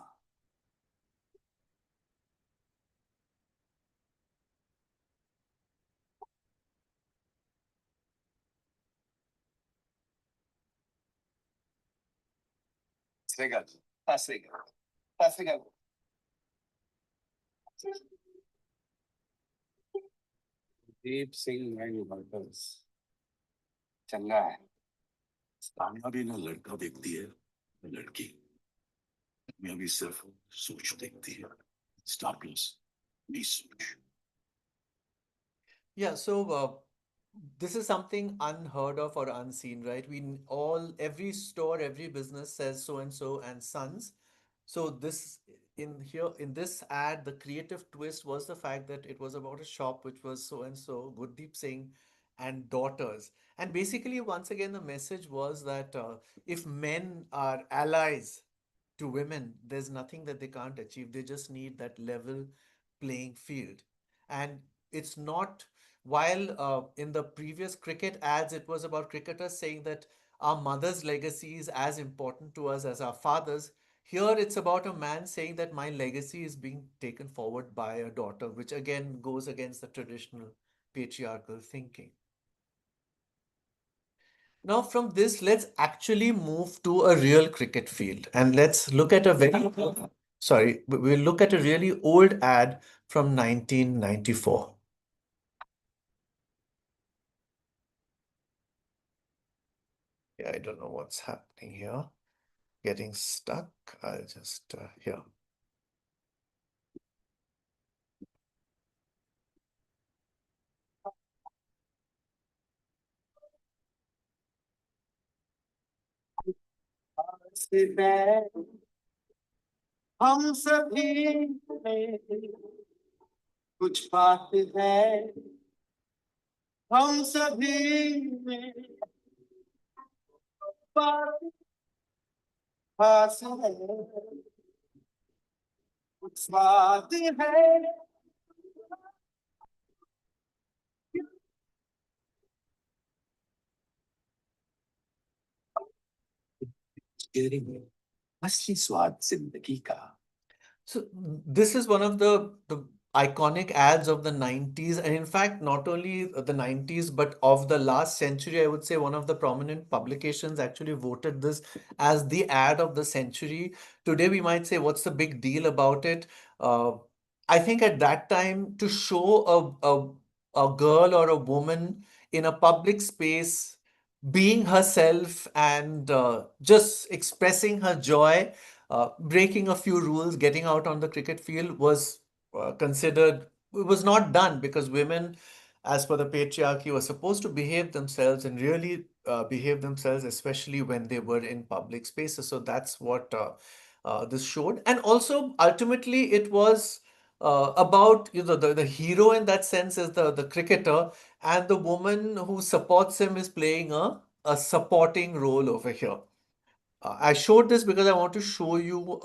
दीप सिंह वर्कर्स चंगा है। तानिया भी ना लड़का देखती है ना लड़की, मैं भी सिर्फ सोच देखती है। स्टार प्लस, नहीं सोच। Yeah, so this is something unheard of or unseen, right? Every store, every business says so and so and sons. So in this ad, the creative twist was the fact that it was about a shop which was so and so, Gurdeep Singh and daughters. And basically, once again, the message was that if men are allies to women, there's nothing that they can't achieve. They just need that level playing field. And it's not, while in the previous cricket ads, it was about cricketers saying that our mother's legacy is as important to us as our father's. Here, it's about a man saying that my legacy is being taken forward by a daughter, which again goes against the traditional patriarchal thinking. Now, from this, let's actually move to a real cricket field and let's look at we'll look at a really old ad from 1994. Yeah, I don't know what's happening here. Getting stuck. I'll just, here. हम सभी में कुछ बात है, हम सभी में बात खास है, कुछ बात है। असली स्वाद जिंदगी का। So this is one of the iconic ads of the 90s, and in fact, not only the 90s, but of the last century. I would say one of the prominent publications actually voted this as the ad of the century. Today, we might say, what's the big deal about it? Uh, I think at that time, to show a girl or a woman in a public space being herself and just expressing her joy, breaking a few rules, getting out on the cricket field was considered, it was not done because women, as per the patriarchy, were supposed to behave themselves and really behave themselves, especially when they were in public spaces. So that's what this showed. And also, ultimately, it was about, the hero in that sense is the cricketer, and the woman who supports him is playing a supporting role over here. I showed this because I want to show you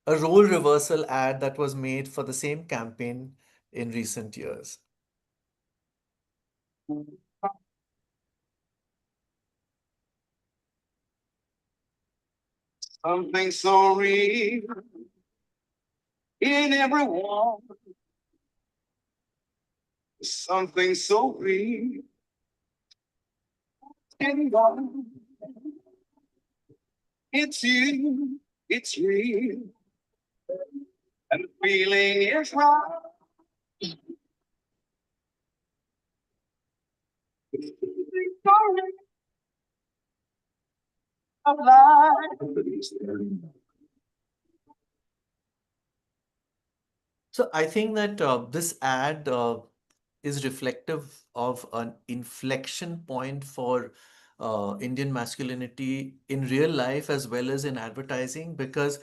a role reversal ad that was made for the same campaign in recent years. Something so real in everyone, something so real in God. It's you, it's real, and the feeling is right. Of life. So I think that this ad is reflective of an inflection point for Indian masculinity in real life as well as in advertising, because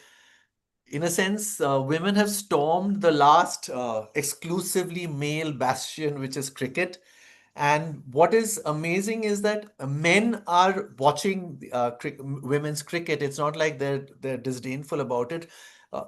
in a sense, women have stormed the last exclusively male bastion, which is cricket. And what is amazing is that men are watching women's cricket. It's not like they're disdainful about it.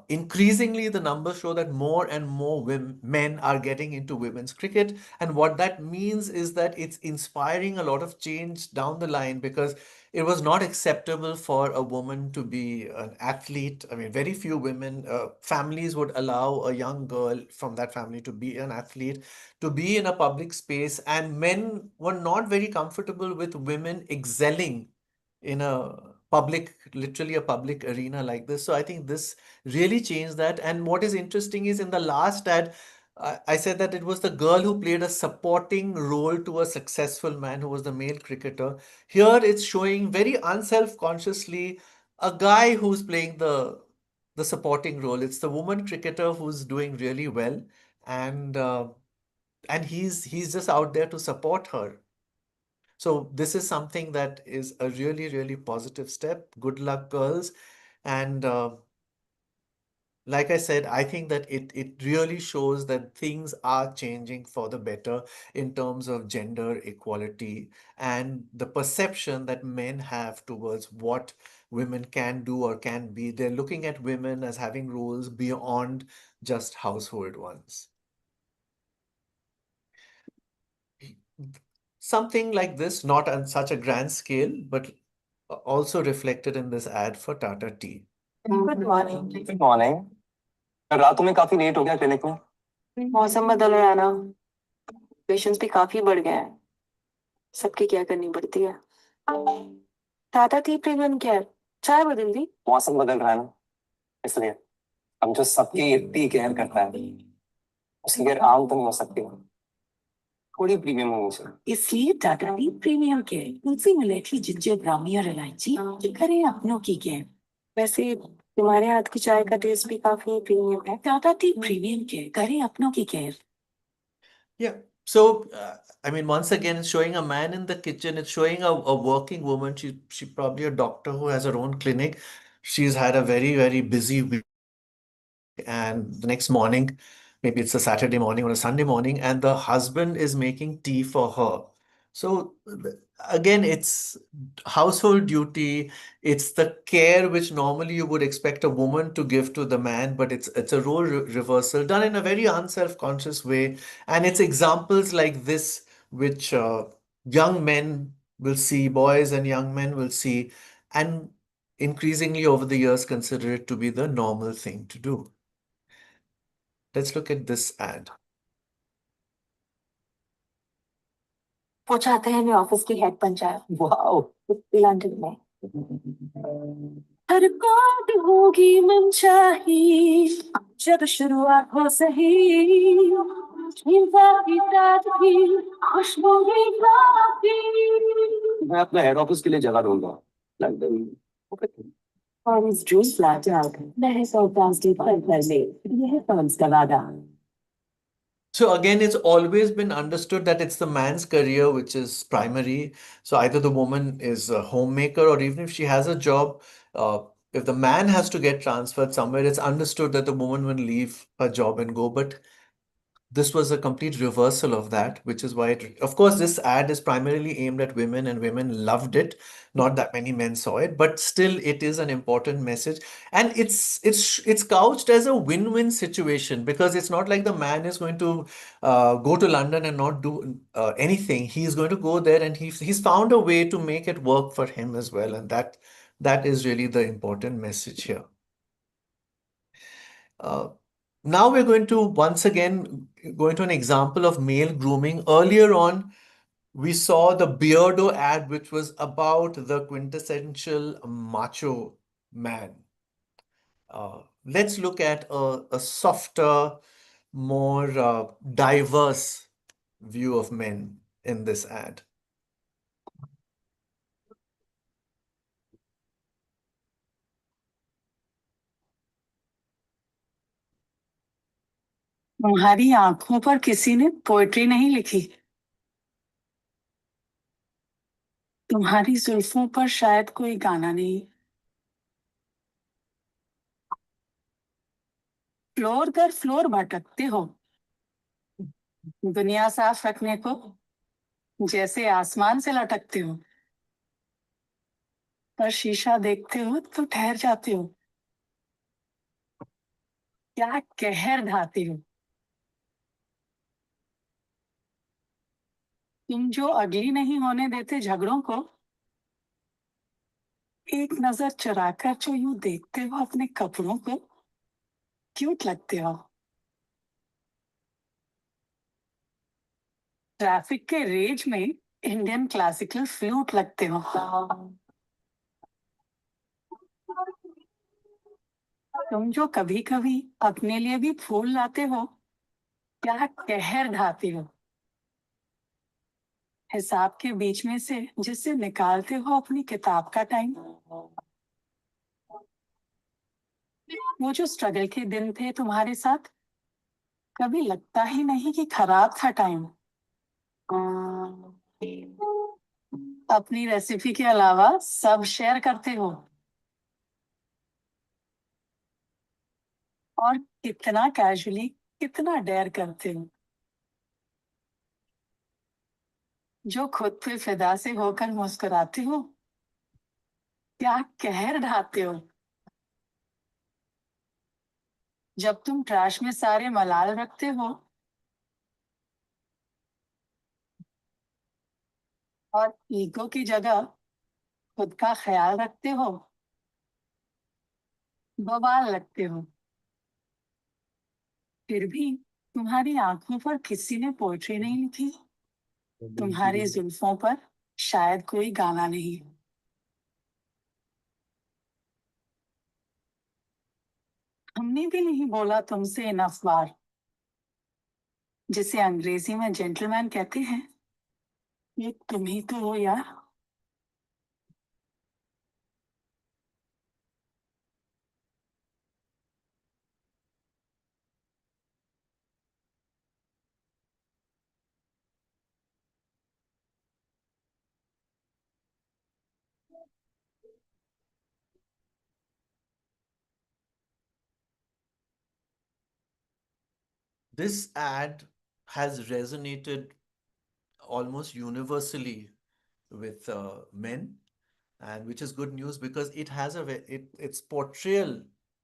Increasingly, the numbers show that more and more men are getting into women's cricket. And what that means is that it's inspiring a lot of change down the line, because it was not acceptable for a woman to be an athlete. I mean, very few women, families would allow a young girl from that family to be an athlete, to be in a public space, and men were not very comfortable with women excelling in a public, literally a public arena like this. So I think this really changed that. And what is interesting is in the last ad, I said that it was the girl who played a supporting role to a successful man who was the male cricketer. Here it's showing very unself-consciously a guy who's playing the supporting role. It's the woman cricketer who's doing really well, and he's just out there to support her. So this is something that is a really, really positive step. Good luck, girls. And like I said, I think that it really shows that things are changing for the better in terms of gender equality and the perception that men have towards what women can do or can be. They're looking at women as having roles beyond just household ones. Something like this, not on such a grand scale, but also reflected in this ad for Tata Tea. Good morning. Good morning. रातों में काफी late हो गया clinic में। मौसम बदल रहा है ना, पेशेंट्स भी काफी बढ़ गए हैं, सबकी क्या करनी पड़ती है। टाटा टी प्रीमियम केयर, चाय बदल दी। मौसम बदल रहा है ना, इसलिए अब जो सबकी इतनी केयर करता है उसकी केयर आम तो नहीं हो सकती, थोड़ी प्रीमियम होनी चाहिए। इसलिए टाटा टी प्रीमियम केयर, तुलसी मिलेठी जिंजर ब्राह्मी और इलायची, करें अपनों की केयर। वैसे तुम्हारे हाथ की चाय का टेस्ट भी काफी प्रीमियम है। टाटा टी प्रीमियम केयर, करें अपनों की care. Yeah. So, I mean, once again, it's showing a man in the kitchen. It's showing a working woman. She probably a doctor who has her own clinic. She's had a very, very busy week. And the next morning, maybe it's a Saturday morning or a Sunday morning, and the husband is making tea for her. So again, it's household duty. It's the care which normally you would expect a woman to give to the man, but it's a role reversal done in a very unself-conscious way. And it's examples like this which young men will see, boys and young men will see, and increasingly over the years consider it to be the normal thing to do. Let's look at this ad. वो चाहते हैं मैं office की head बन जाए। Wow, London में। हर बात होगी मनचाही, जब शुरुआत हो सही। चिंता की ताजगी, खुशबू की काफी। मैं अपने हेड ऑफिस के लिए जगह ढूंढूंगा लंदन। और इस ड्रीम फ्लैट आकर महज और ताजगी पर कर ले, यह फर्म्स का वादा। So again, it's always been understood that it's the man's career which is primary. So either the woman is a homemaker, or even if she has a job, if the man has to get transferred somewhere, it's understood that the woman will leave her job and go. But this was a complete reversal of that, which is why of course, this ad is primarily aimed at women and women loved it. Not that many men saw it, but still it is an important message. And it's couched as a win-win situation, because it's not like the man is going to go to London and not do anything. He's going to go there, and he's found a way to make it work for him as well. And that is really the important message here. Now we're going to once again go into an example of male grooming. Earlier on, we saw the Beardo ad, which was about the quintessential macho man. Let's look at a softer, more diverse view of men in this ad. तुम्हारी आंखों पर किसी ने poetry नहीं लिखी, तुम्हारी जुल्फों पर शायद कोई गाना नहीं। फ्लोर दर फ्लोर भटकते हो दुनिया साफ रखने को, जैसे आसमान से लटकते हो, पर शीशा देखते हो तो ठहर जाते हो। क्या कहर ढाते हो। तुम जो अगली नहीं होने देते झगड़ों को, एक नजर चुराकर जो यूं देखते हो अपने कपड़ों को, क्यूट लगते हो। ट्रैफिक के रेज में इंडियन क्लासिकल फ्लूट लगते हो। तुम जो कभी कभी अपने लिए भी फूल लाते हो, क्या कहर ढाते हो। हिसाब के बीच में से जिससे निकालते हो अपनी किताब का टाइम। वो जो स्ट्रगल के दिन थे तुम्हारे साथ, कभी लगता ही नहीं कि खराब था टाइम। अपनी रेसिपी के अलावा सब शेयर करते हो। और कितना कैजुअली, कितना डेयर करते हो। जो खुद पे फिदा से होकर मुस्कुराते हो, क्या कहर ढाते हो। जब तुम ट्रैश में सारे मलाल रखते हो और ईगो की जगह खुद का ख्याल रखते हो, बवाल लगते हो। फिर भी तुम्हारी आंखों पर किसी ने पोएट्री नहीं लिखी। तुम्हारी जुल्फों पर शायद कोई गाना नहीं। हमने भी नहीं बोला तुमसे इनफ बार, जिसे अंग्रेजी में जेंटलमैन कहते हैं। ये तुम ही तो हो यार। This ad has resonated almost universally with men, and which is good news because it has its portrayal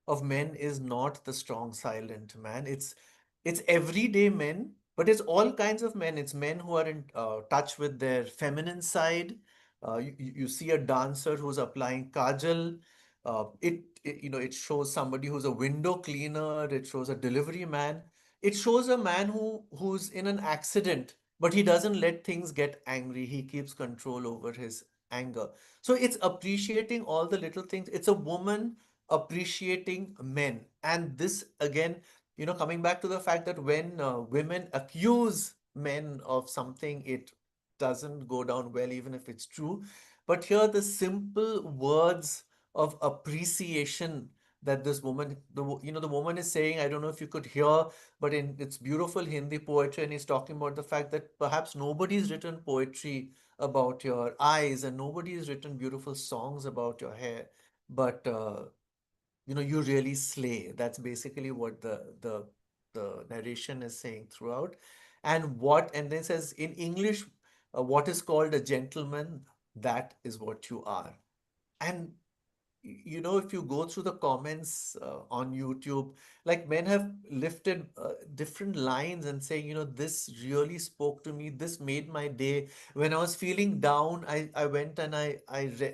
of men is not the strong silent man. It's everyday men, but it's all kinds of men. It's men who are in touch with their feminine side. You see a dancer who's applying kajal. It shows somebody who's a window cleaner. It shows a delivery man. It shows a man who's in an accident, but he doesn't let things get angry. He keeps control over his anger. So it's appreciating all the little things. It's a woman appreciating men. And this again, coming back to the fact that when women accuse men of something, it doesn't go down well, even if it's true. But here, the simple words of appreciation that this woman, the woman is saying, I don't know if you could hear, but in it's beautiful Hindi poetry, and he's talking about the fact that perhaps nobody's written poetry about your eyes, and nobody's written beautiful songs about your hair, but you really slay. That's basically what the narration is saying throughout. And then it says in English, what is called a gentleman, that is what you are. And if you go through the comments on YouTube, like men have lifted different lines and saying, this really spoke to me. This made my day. When I was feeling down, I went and I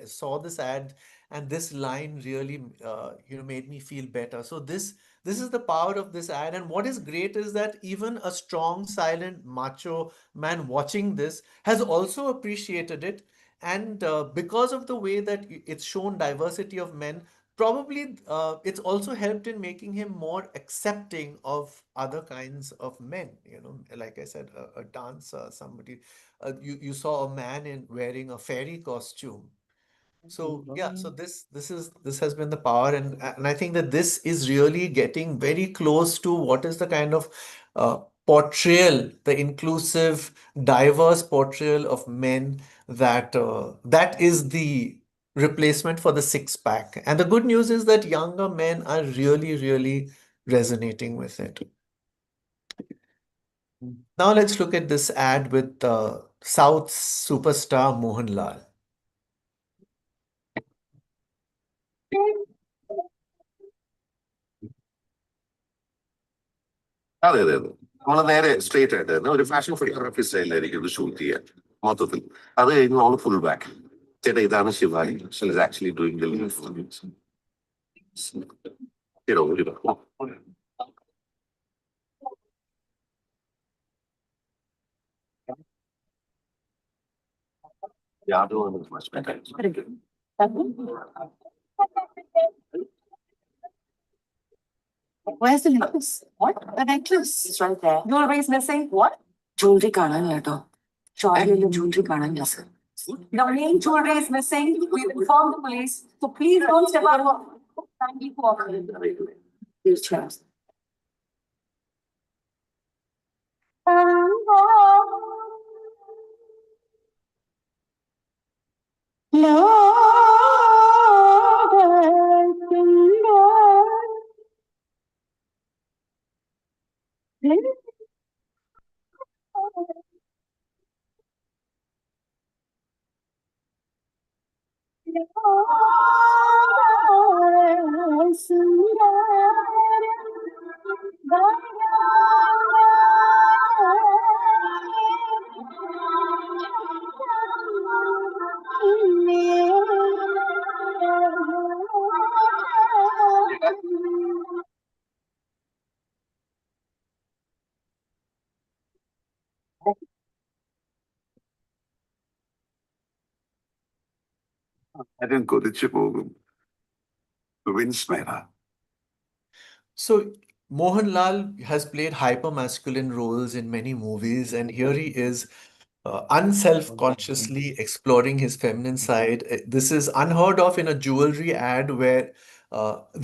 saw this ad, and this line really, made me feel better. So this is the power of this ad. And what is great is that even a strong, silent, macho man watching this has also appreciated it. And because of the way that it's shown diversity of men, probably it's also helped in making him more accepting of other kinds of men. Like I said, a dancer, somebody, you saw a man in wearing a fairy costume. So yeah, so this has been the power, and I think that this is really getting very close to what is the kind of portrayal, the inclusive, diverse portrayal of men that is the replacement for the six pack. And the good news is that younger men are really, really resonating with it. Now let's look at this ad with South superstar Mohanlal. അതെ അതെ അതെ നമ്മള് നേരെ straight ആയിട്ട് തന്നെ ഒരു fashion photography സ്റ്റൈലിലായിരിക്കും ഇത് shoot ചെയ്യാൻ മൊത്തത്തിൽ. അത് കഴിഞ്ഞ് നമ്മൾ ഫുൾ ബാക്ക് ചേട്ടാ ഇതാണ് Shivani actually doing Where's the necklace? What? The necklace. It's right there. Jewelry is missing. What? Jewelry കാണാനില്ല കേട്ടോ. ഷോപ്പിലുള്ള jewelry കാണാനില്ല sir. The main jewelry is missing. We've informed the police. So please don't step out of. Thank you for. Please chairs. അതും കൊതിച്ചു പോകും വിൻസ്മേന. So Mohanlal has played hyper-masculine roles in many movies, and here he is unself-consciously exploring his feminine side. This is unheard of in a jewelry ad where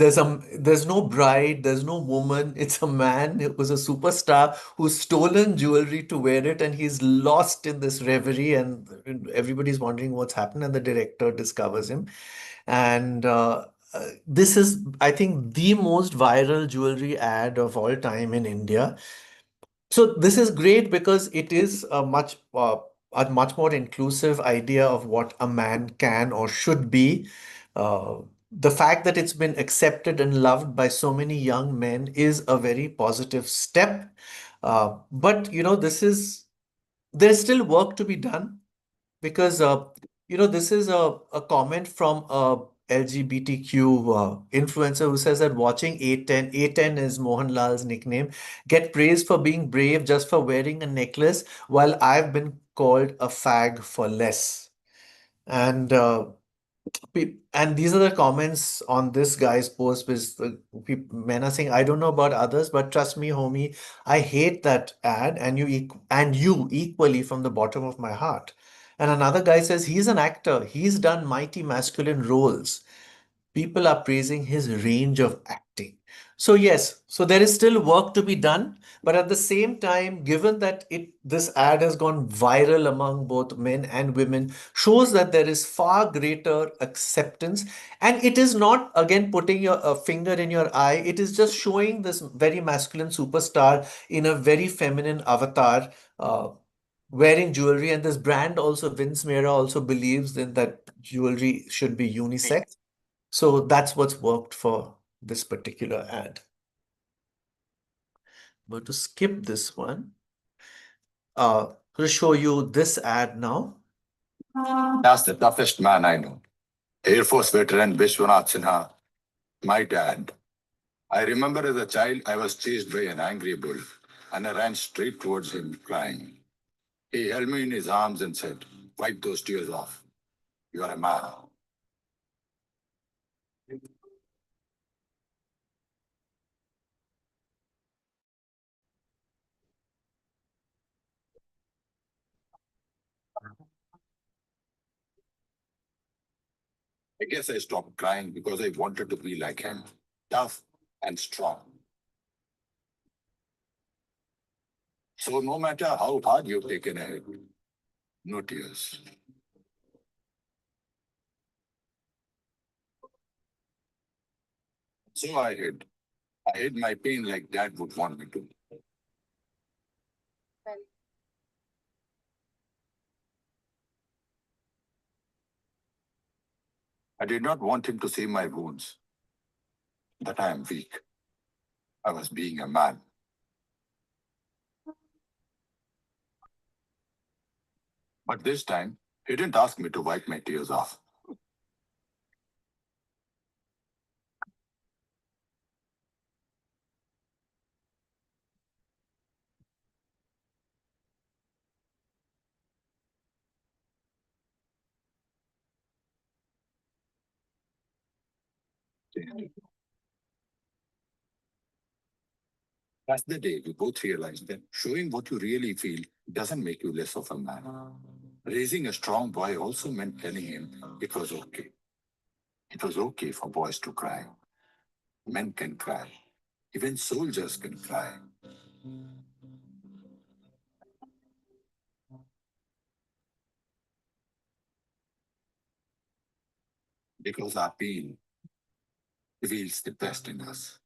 there's no bride, there's no woman. It's a man who's a superstar who's stolen jewelry to wear it, and he's lost in this reverie, and everybody's wondering what's happened, and the director discovers him. And this is, I think, the most viral jewelry ad of all time in India. So this is great because it is a much more inclusive idea of what a man can or should be. The fact that it's been accepted and loved by so many young men is a very positive step. But there's still work to be done because this is a comment from a LGBTQ influencer who says that watching A10 is Mohanlal's nickname, get praised for being brave just for wearing a necklace, while I've been called a fag for less. And and these are the comments on this guy's post, which men are saying, I don't know about others, but trust me, homie, I hate that ad, and you equally from the bottom of my heart. And another guy says he's an actor. He's done mighty masculine roles. People are praising his range of acting. So yes, so there is still work to be done, but at the same time, given that this ad has gone viral among both men and women, shows that there is far greater acceptance, and it is not again putting a finger in your eye. It is just showing this very masculine superstar in a very feminine avatar. Wearing jewelry, and this brand also, Vince Mera, also believes in that jewelry should be unisex. So that's what's worked for this particular ad. But to skip this one, to show you this ad now. That's the toughest man I know. Air Force veteran Vishwanath Sinha, my dad. I remember as a child, I was chased by an angry bull, and I ran straight towards him, crying. He held me in his arms and said, "Wipe those tears off. You are a man." I guess I stopped crying because I wanted to be like him, tough and strong. So no matter how hard you've taken a hit, no tears. So I hid my pain like Dad would want me to. I did not want him to see my wounds, that I am weak. I was being a man. But this time, he didn't ask me to wipe my tears off. That's the day we both realized that showing what you really feel doesn't make you less of a man. Raising a strong boy also meant telling him it was okay. It was okay for boys to cry. Men can cry. Even soldiers can cry. Because our pain reveals the best in us.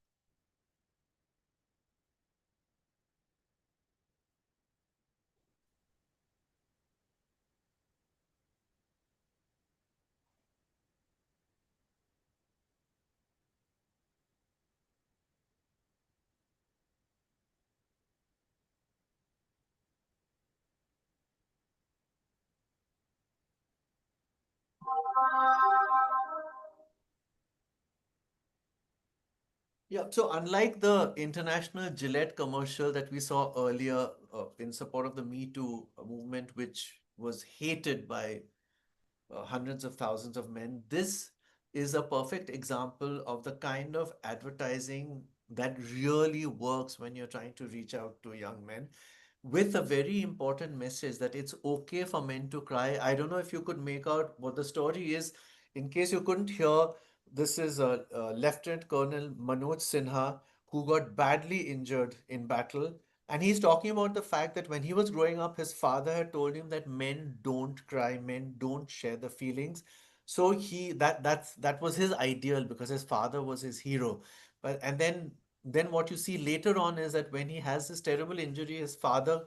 Yeah, so unlike the international Gillette commercial that we saw earlier in support of the Me Too movement, which was hated by hundreds of thousands of men, this is a perfect example of the kind of advertising that really works when you're trying to reach out to young men with a very important message that it's okay for men to cry. I don't know if you could make out what the story is. In case you couldn't hear, this is Lieutenant Colonel Manoj Sinha who got badly injured in battle. And he's talking about the fact that when he was growing up, his father had told him that men don't cry, men don't share the feelings. So that was his ideal because his father was his hero. But and then what you see later on is that when he has this terrible injury, his father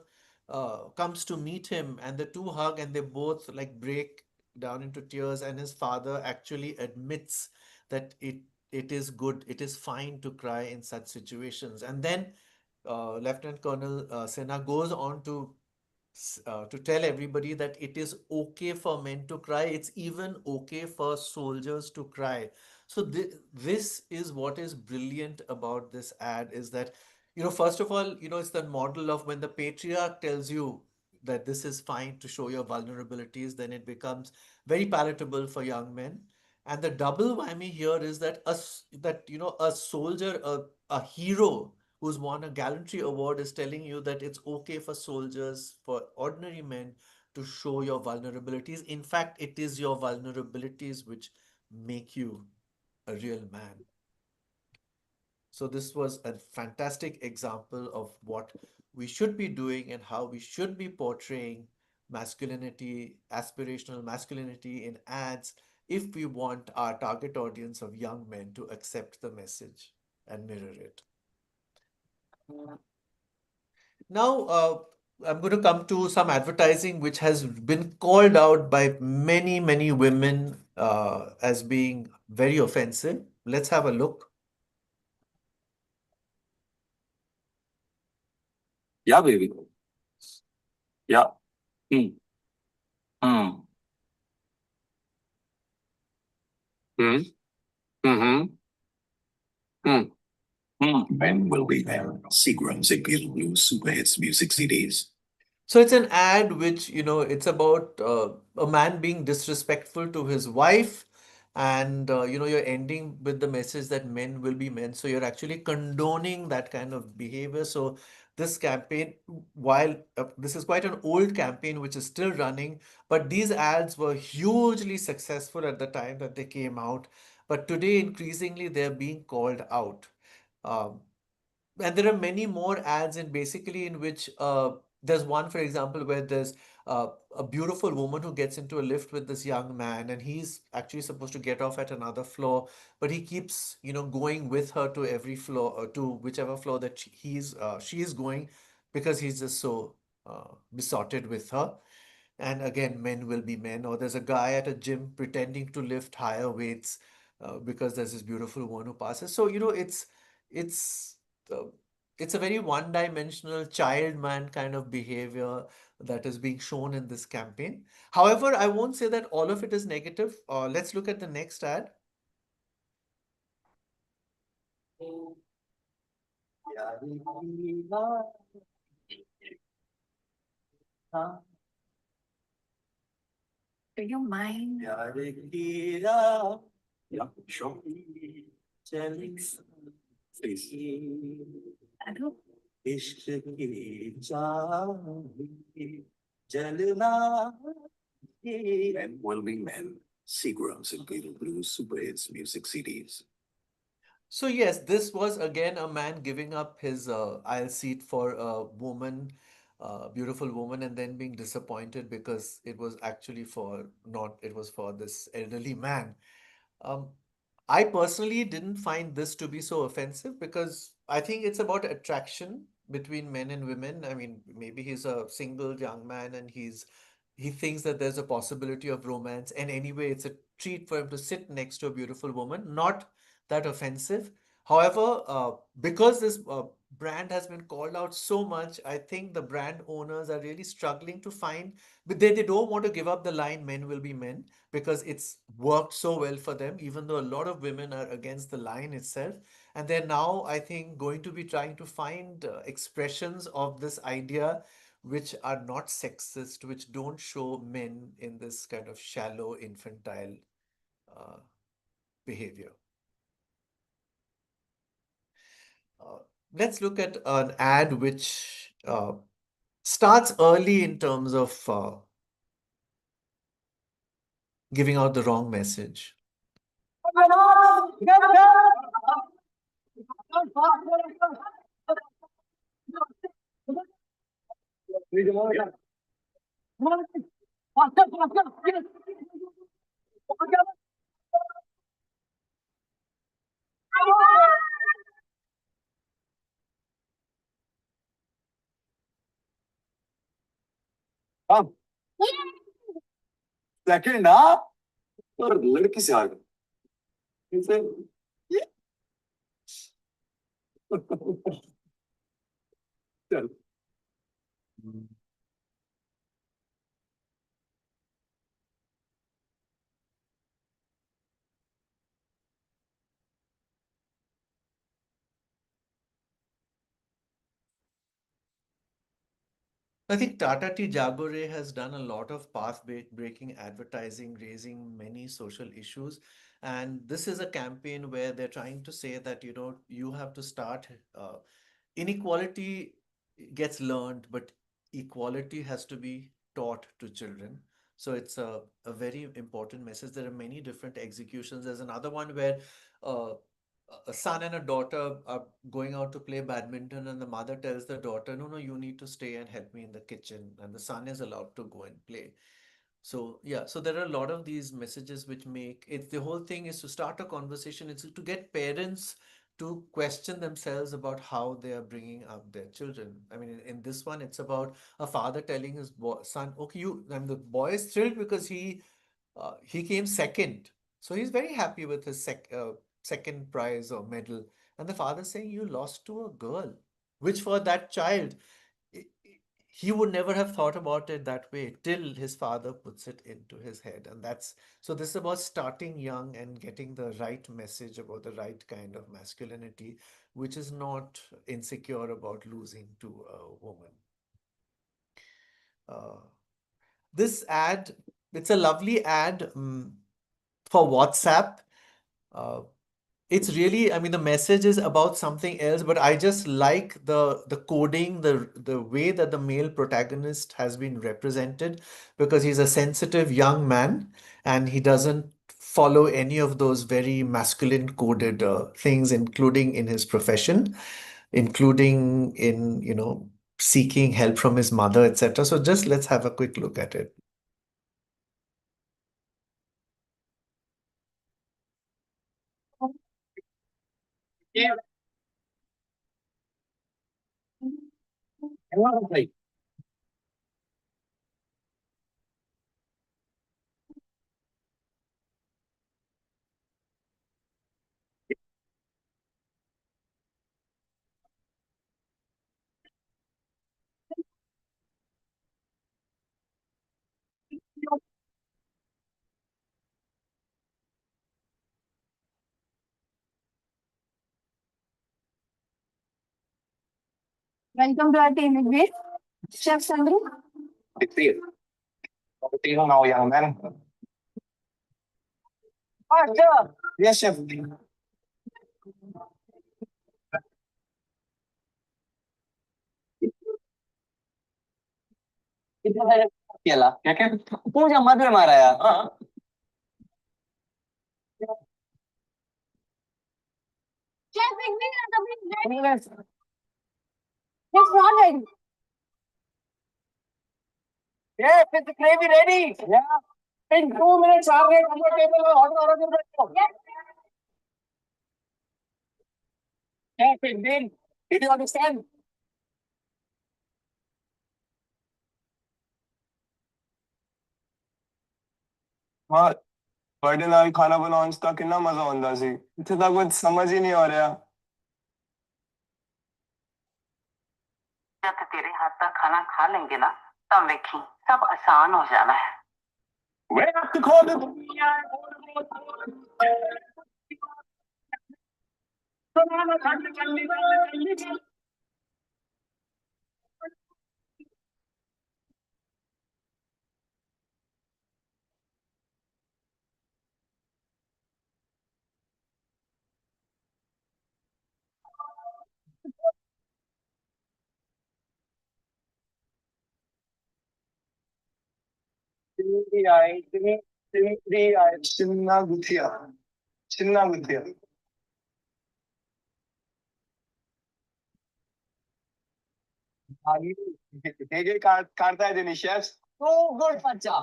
comes to meet him and the two hug and they both like break down into tears, and his father actually admits that it is good, it is fine to cry in such situations. And then Lieutenant Colonel Sinha goes on to tell everybody that it is okay for men to cry. It's even okay for soldiers to cry. So this is what is brilliant about this ad is that, first of all, it's the model of when the patriarch tells you that this is fine to show your vulnerabilities, then it becomes very palatable for young men. And the double whammy here is that a soldier, a hero who's won a gallantry award is telling you that it's okay for soldiers, for ordinary men to show your vulnerabilities. In fact, it is your vulnerabilities which make you a real man. So this was a fantastic example of what we should be doing and how we should be portraying masculinity, aspirational masculinity in ads if we want our target audience of young men to accept the message and mirror it. Now, I'm going to come to some advertising which has been called out by many, many women as being very offensive. Let's have a look. Yeah, baby. Yeah. Mm. Mm. Mm. Mm-hmm. Mm. Mm. Men will be there. Seagram's Zigbee Blue Super Hits Music CDs. So it's an ad which, it's about a man being disrespectful to his wife. And, you're ending with the message that men will be men. So you're actually condoning that kind of behavior. So this campaign, while this is quite an old campaign which is still running, but these ads were hugely successful at the time that they came out. But today, increasingly, they're being called out. Um, and there are many more ads in which there's one, for example, where there's a beautiful woman who gets into a lift with this young man, and he's actually supposed to get off at another floor, but he keeps going with her to every floor, to whichever floor that she's going, because he's just so besotted with her. And again, men will be men. Or there's a guy at a gym pretending to lift higher weights because there's this beautiful woman who passes. So, it's uh, it's a very one-dimensional child man kind of behavior that is being shown in this campaign. However, I won't say that all of it is negative. Let's look at the next ad. Do you mind? Yeah, sure. Please. Adu? इश्क की चाह जलना Men will be men. Seagram's and Beetle Blues Super Hits music CDs. So yes, this was again a man giving up his aisle seat for a woman, beautiful woman, and then being disappointed because it was actually for not, it was for this elderly man. Um, I personally didn't find this to be so offensive because I think it's about attraction between men and women. I mean, maybe he's a single young man and he thinks that there's a possibility of romance, and anyway, it's a treat for him to sit next to a beautiful woman. Not that offensive. However, because this brand has been called out so much, I think the brand owners are really struggling to find, but they don't want to give up the line "men will be men" because it's worked so well for them, even though a lot of women are against the line itself. And they're now, I think, going to be trying to find expressions of this idea which are not sexist, which don't show men in this kind of shallow, infantile uh, behavior. Uh, let's look at an ad which starts early in terms of giving out the wrong message. Second, ना और लड़की से आ गए इसे चल I think Tata Tea Jagore has done a lot of path-breaking advertising, raising many social issues. And this is a campaign where they're trying to say that, you have to start, inequality gets learned, but equality has to be taught to children. So it's a very important message. There are many different executions. There's another one where uh, a son and a daughter are going out to play badminton, and the mother tells the daughter, no, no, you need to stay and help me in the kitchen. And the son is allowed to go and play. So, yeah, so there are a lot of these messages which make it, the whole thing is to start a conversation. It's to get parents to question themselves about how they are bringing up their children. I mean, in this one, it's about a father telling his son, okay, and the boy is thrilled because he came second. So he's very happy with his second prize or medal. And the father saying, you lost to a girl, which for that child, i- i- he would never have thought about it that way till his father puts it into his head. And so this is about starting young and getting the right message about the right kind of masculinity, which is not insecure about losing to a woman. Uh, this ad, it's a lovely ad for WhatsApp. Uh, it's really, I mean, the message is about something else, but I just like the coding, the way that the male protagonist has been represented, because he's a sensitive young man and he doesn't follow any of those very masculine coded things, including in his profession, including in, seeking help from his mother, etc. So just let's have a quick look at it. Yeah. I want to play. Welcome to our team, Vignesh. Chef Sandru. Potato now, young man. Sure. Yes, chef. केला क्या क्या पूजा मधुर मारा यार Chef Vignesh, it's not ready. Yeah, is the gravy ready? Yeah. In 2 minutes, I'll get on your table and order. Chef, did you understand? हाँ birthday ਨਾਲ ਖਾਣਾ ਬਣਾਉਣ ਦਾ ਕਿੰਨਾ ਮਜ਼ਾ ਆਉਂਦਾ ਸੀ ਇੱਥੇ ਤਾਂ ਕੁਝ ਸਮਝ ਹੀ ਨਹੀਂ ਆ ਰਿਹਾ जब तेरे हाथ का खाना खा लेंगे ना तब देखी सब आसान हो जाना है We have to call it. చిన్న గుత్తియా చిన్న గుత్తియా ಹೇಗೆ ಕಾಡ್ತಾ ಇದ್ದೀನಿ chef So good, Pacha.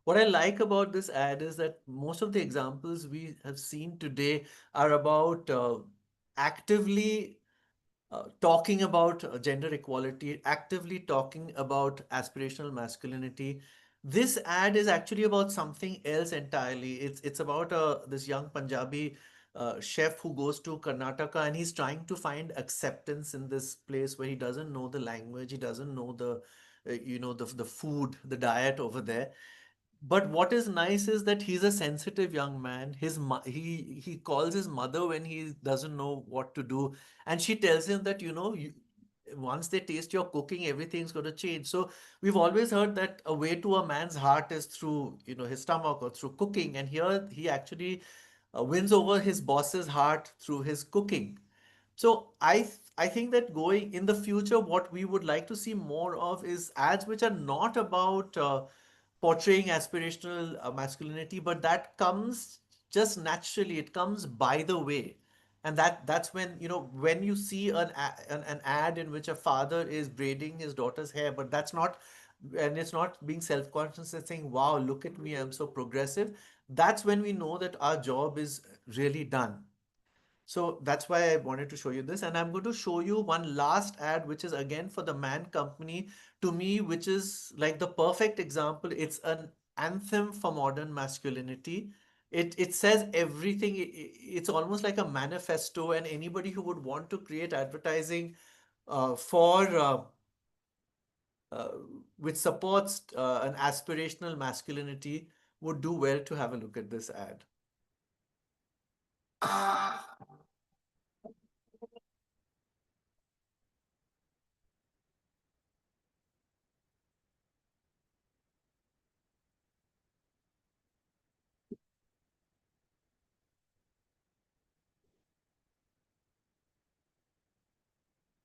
What I like about this ad is that most of the examples we have seen today are about actively talking about gender equality, actively talking about aspirational masculinity. This ad is actually about something else entirely. It's about this young Punjabi chef who goes to Karnataka and he's trying to find acceptance in this place where he doesn't know the language, he doesn't know the the food, the diet over there. But what is nice is that he's a sensitive young man. He calls his mother when he doesn't know what to do, and she tells him that once they taste your cooking, everything's going to change. So we've always heard that a way to a man's heart is through his stomach or through cooking, and here he actually wins over his boss's heart through his cooking. So I think that going in the future, what we would like to see more of is ads which are not about portraying aspirational masculinity, but that comes just naturally. It comes by the way, and that's when when you see an ad in which a father is braiding his daughter's hair, but that's not, and it's not being self-conscious and saying, "Wow, look at me, I'm so progressive." That's when we know that our job is really done. So that's why I wanted to show you this. And I'm going to show you one last ad, which is again for the Man Company, to me, which is like the perfect example. It's an anthem for modern masculinity. It says everything. It's almost like a manifesto, and anybody who would want to create advertising for uh, which supports an aspirational masculinity would do well to have a look at this ad.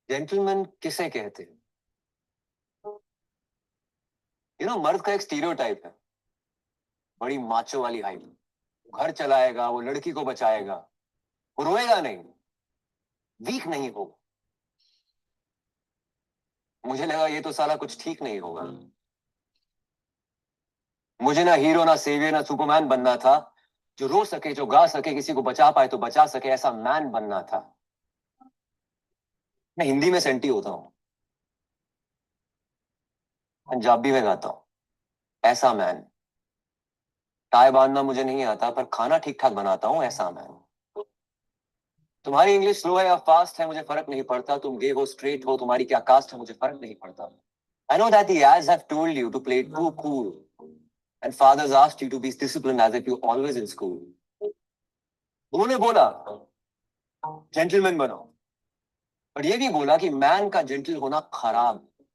Gentleman किसे कहते हैं? मर्द का एक stereotype है, बड़ी macho वाली height, घर चलाएगा, वो लड़की को बचाएगा, वो रोएगा नहीं, वीक नहीं होगा. मुझे लगा ये तो साला कुछ ठीक नहीं होगा. मुझे ना हीरो, ना सेवियर, ना सुपरमैन बनना था, जो रो सके, जो गा सके, किसी को बचा पाए तो बचा सके, ऐसा मैन बनना था. मैं हिंदी में सेंटी होता हूं. पंजाबी में गाता हूँ, ऐसा मैन। टाई बांधना मुझे नहीं आता, पर खाना ठीक ठाक बनाता हूँ, ऐसा मैन। तुम्हारी इंग्लिश स्लो है या फास्ट है मुझे फर्क नहीं पड़ता, तुम गे हो स्ट्रेट हो, तुम्हारी क्या कास्ट है मुझे फर्क नहीं पड़ता। I know that the ads have told you to play too cool, and fathers asked you to be disciplined as if you're always in school. उन्होंने बोला जेंटलमैन बनो, पर ये भी बोला कि मैन का जेंटल होना खराब है।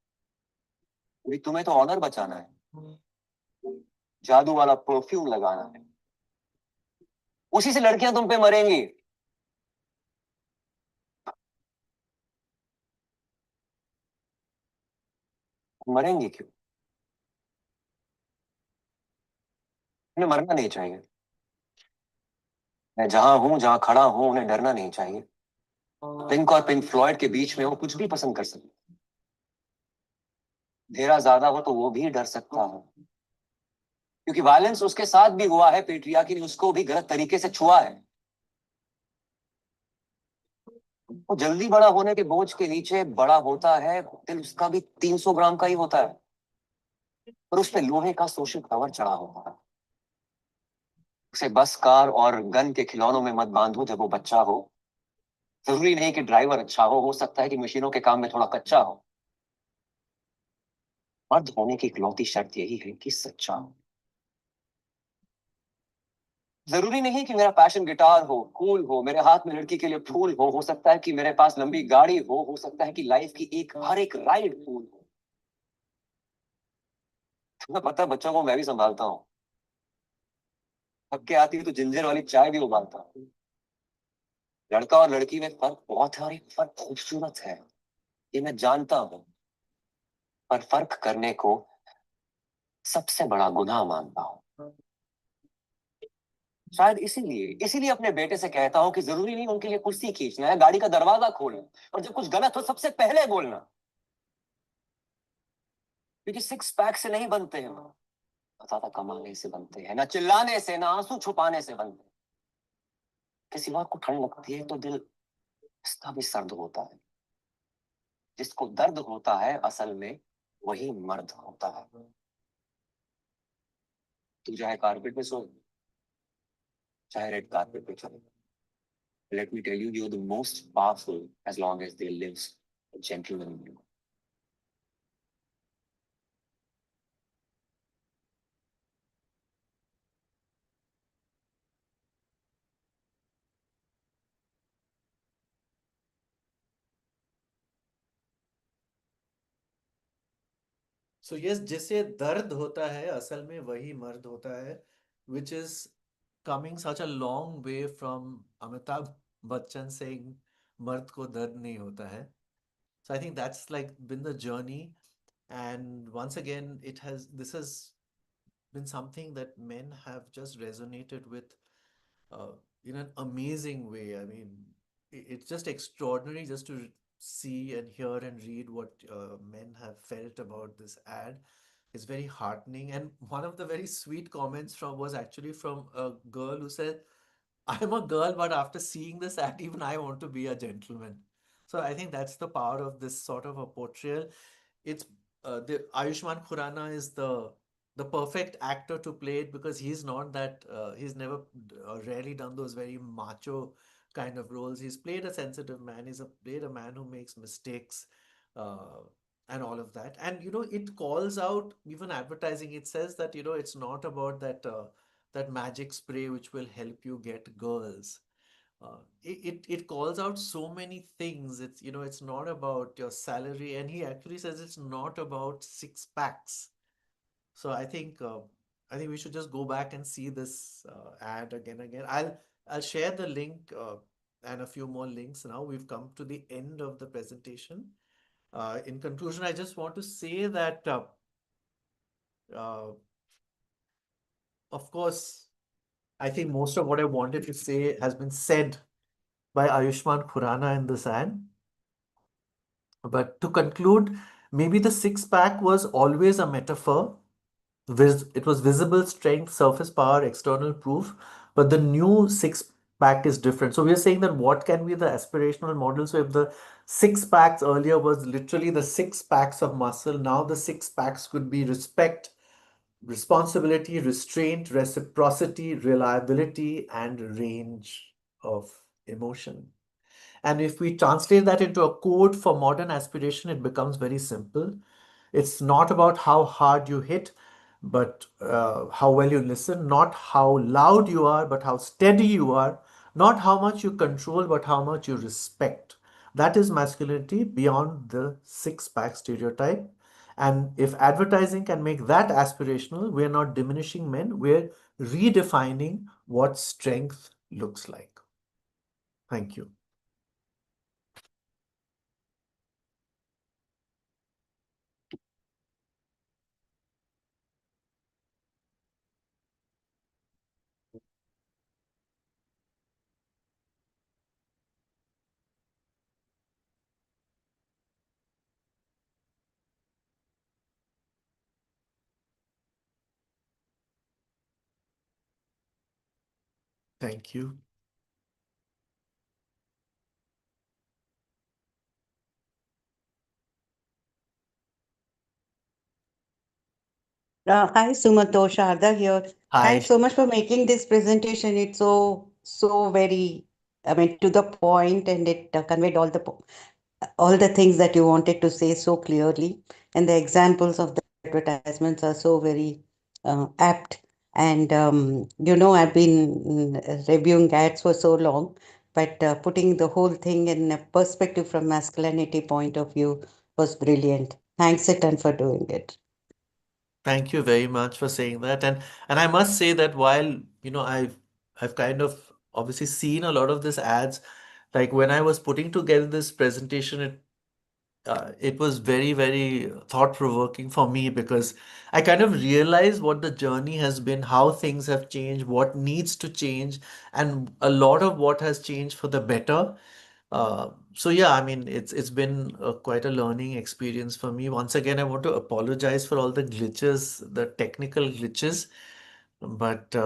अभी तुम्हें तो ऑनर बचाना है, जादू वाला परफ्यूम लगाना है, उसी से लड़कियां तुम पे मरेंगी। मरेंगी क्यों? उन्हें मरना नहीं चाहिए। मैं जहां हूं, जहां खड़ा हूं, उन्हें डरना नहीं चाहिए। पिंक और पिंक फ्लॉयड के बीच में वो कुछ भी पसंद कर सकते। अंधेरा ज्यादा हो तो वो भी डर सकता है, क्योंकि वायलेंस उसके साथ भी हुआ है, पेट्रियार्की ने उसको भी गलत तरीके से छुआ है। वो जल्दी बड़ा होने के बोझ के नीचे बड़ा होता है, दिल उसका भी 300 ग्राम का ही होता है, पर उस पे लोहे का सोशल कवर चढ़ा होता है। उसे बस, कार और गन के खिलौनों में मत बांधो जब वो बच्चा हो। जरूरी नहीं कि ड्राइवर अच्छा हो सकता है कि मशीनों के काम में थोड़ा कच्चा हो। मर्द होने की इकलौती शर्त यही है कि सच्चा हो। जरूरी नहीं कि मेरा पैशन गिटार हो, कूल हो, मेरे हाथ में लड़की के लिए फूल हो सकता है कि मेरे पास लंबी गाड़ी हो सकता है कि लाइफ की हर एक राइड कूल हो। तुम्हें पता है बच्चों को मैं भी संभालता हूँ, थक के आती है तो जिंजर वाली चाय भी उबालता हूँ। लड़का और लड़की में फर्क बहुत है, और ये फर्क खूबसूरत है, ये मैं जानता हूँ, पर फर्क करने को सबसे बड़ा गुनाह मानता हूँ। शायद इसीलिए इसीलिए अपने बेटे से कहता हूं कि जरूरी नहीं उनके लिए कुर्सी खींचना है, गाड़ी का दरवाजा खोलना, और जब कुछ गलत हो सबसे पहले बोलना, क्योंकि सिक्स पैक से नहीं बनते हैं, ज्यादा कमाने से बनते हैं, ना चिल्लाने से, ना आंसू छुपाने से बनते हैं। किसी और को ठंड लगती है तो दिल इसका भी सर्द होता है। जिसको दर्द होता है असल में वही मर्द होता है। तू चाहे कारपेट पे सो, चाहे रेड कारपेट पे चले, let me tell you, you're the most powerful as long as there lives a gentleman in you. So yes, जिसे दर्द होता है असल में वही मर्द होता है, which is coming such a long way from Amitabh Bachchan saying मर्द को दर्द नहीं होता है. So I think that's like been the journey, and once again this has been something that men have just resonated with uh, in an amazing way. I mean, it's just extraordinary just to see and hear and read what men have felt about this ad. It's very heartening. And one of the very sweet comments from was actually from a girl who said, I'm a girl, but after seeing this ad, even I want to be a gentleman. So I think that's the power of this sort of a portrayal. It's the Ayushmann Khurrana is the perfect actor to play it, because he's not that he's never rarely done those very macho kind of roles. He's played a sensitive man. Played a man who makes mistakes, uh, and all of that. And it calls out even advertising. It says that it's not about that magic spray which will help you get girls. It calls out so many things. It's not about your salary, and he actually says it's not about six packs. So I think we should just go back and see this ad again. I'll share the link and a few more links. Now we've come to the end of the presentation. In conclusion, I just want to say that of course, I think most of what I wanted to say has been said by Ayushmann Khurrana in this ad. But to conclude, maybe the six pack was always a metaphor. It was visible strength, surface power, external proof. But the new six pack is different. So we are saying that what can be the aspirational model? So if the six packs earlier was literally the six packs of muscle, now the six packs could be respect, responsibility, restraint, reciprocity, reliability, and range of emotion. And if we translate that into a code for modern aspiration, it becomes very simple. It's not about how hard you hit, but how well you listen, not how loud you are, but how steady you are, not how much you control, but how much you respect. That is masculinity beyond the six pack stereotype. And if advertising can make that aspirational, we're not diminishing men, we're redefining what strength looks like. Thank you. Thank you. Hi, Sumato, Sharda here. Hi. Thanks so much for making this presentation. It's so very, I mean, to the point, and it conveyed all the things that you wanted to say so clearly. And the examples of the advertisements are so very apt. And I've been reviewing ads for so long, but putting the whole thing in a perspective from masculinity point of view was brilliant. Thanks, Etan, for doing it. Thank you very much for saying that. And I must say that while, I've kind of obviously seen a lot of this ads, like when I was putting together this presentation, it was very, very thought-provoking for me because I kind of realized what the journey has been, how things have changed, what needs to change, and a lot of what has changed for the better. So yeah, I mean, it's been quite a learning experience for me. Once again, I want to apologize for all the glitches, the technical glitches, but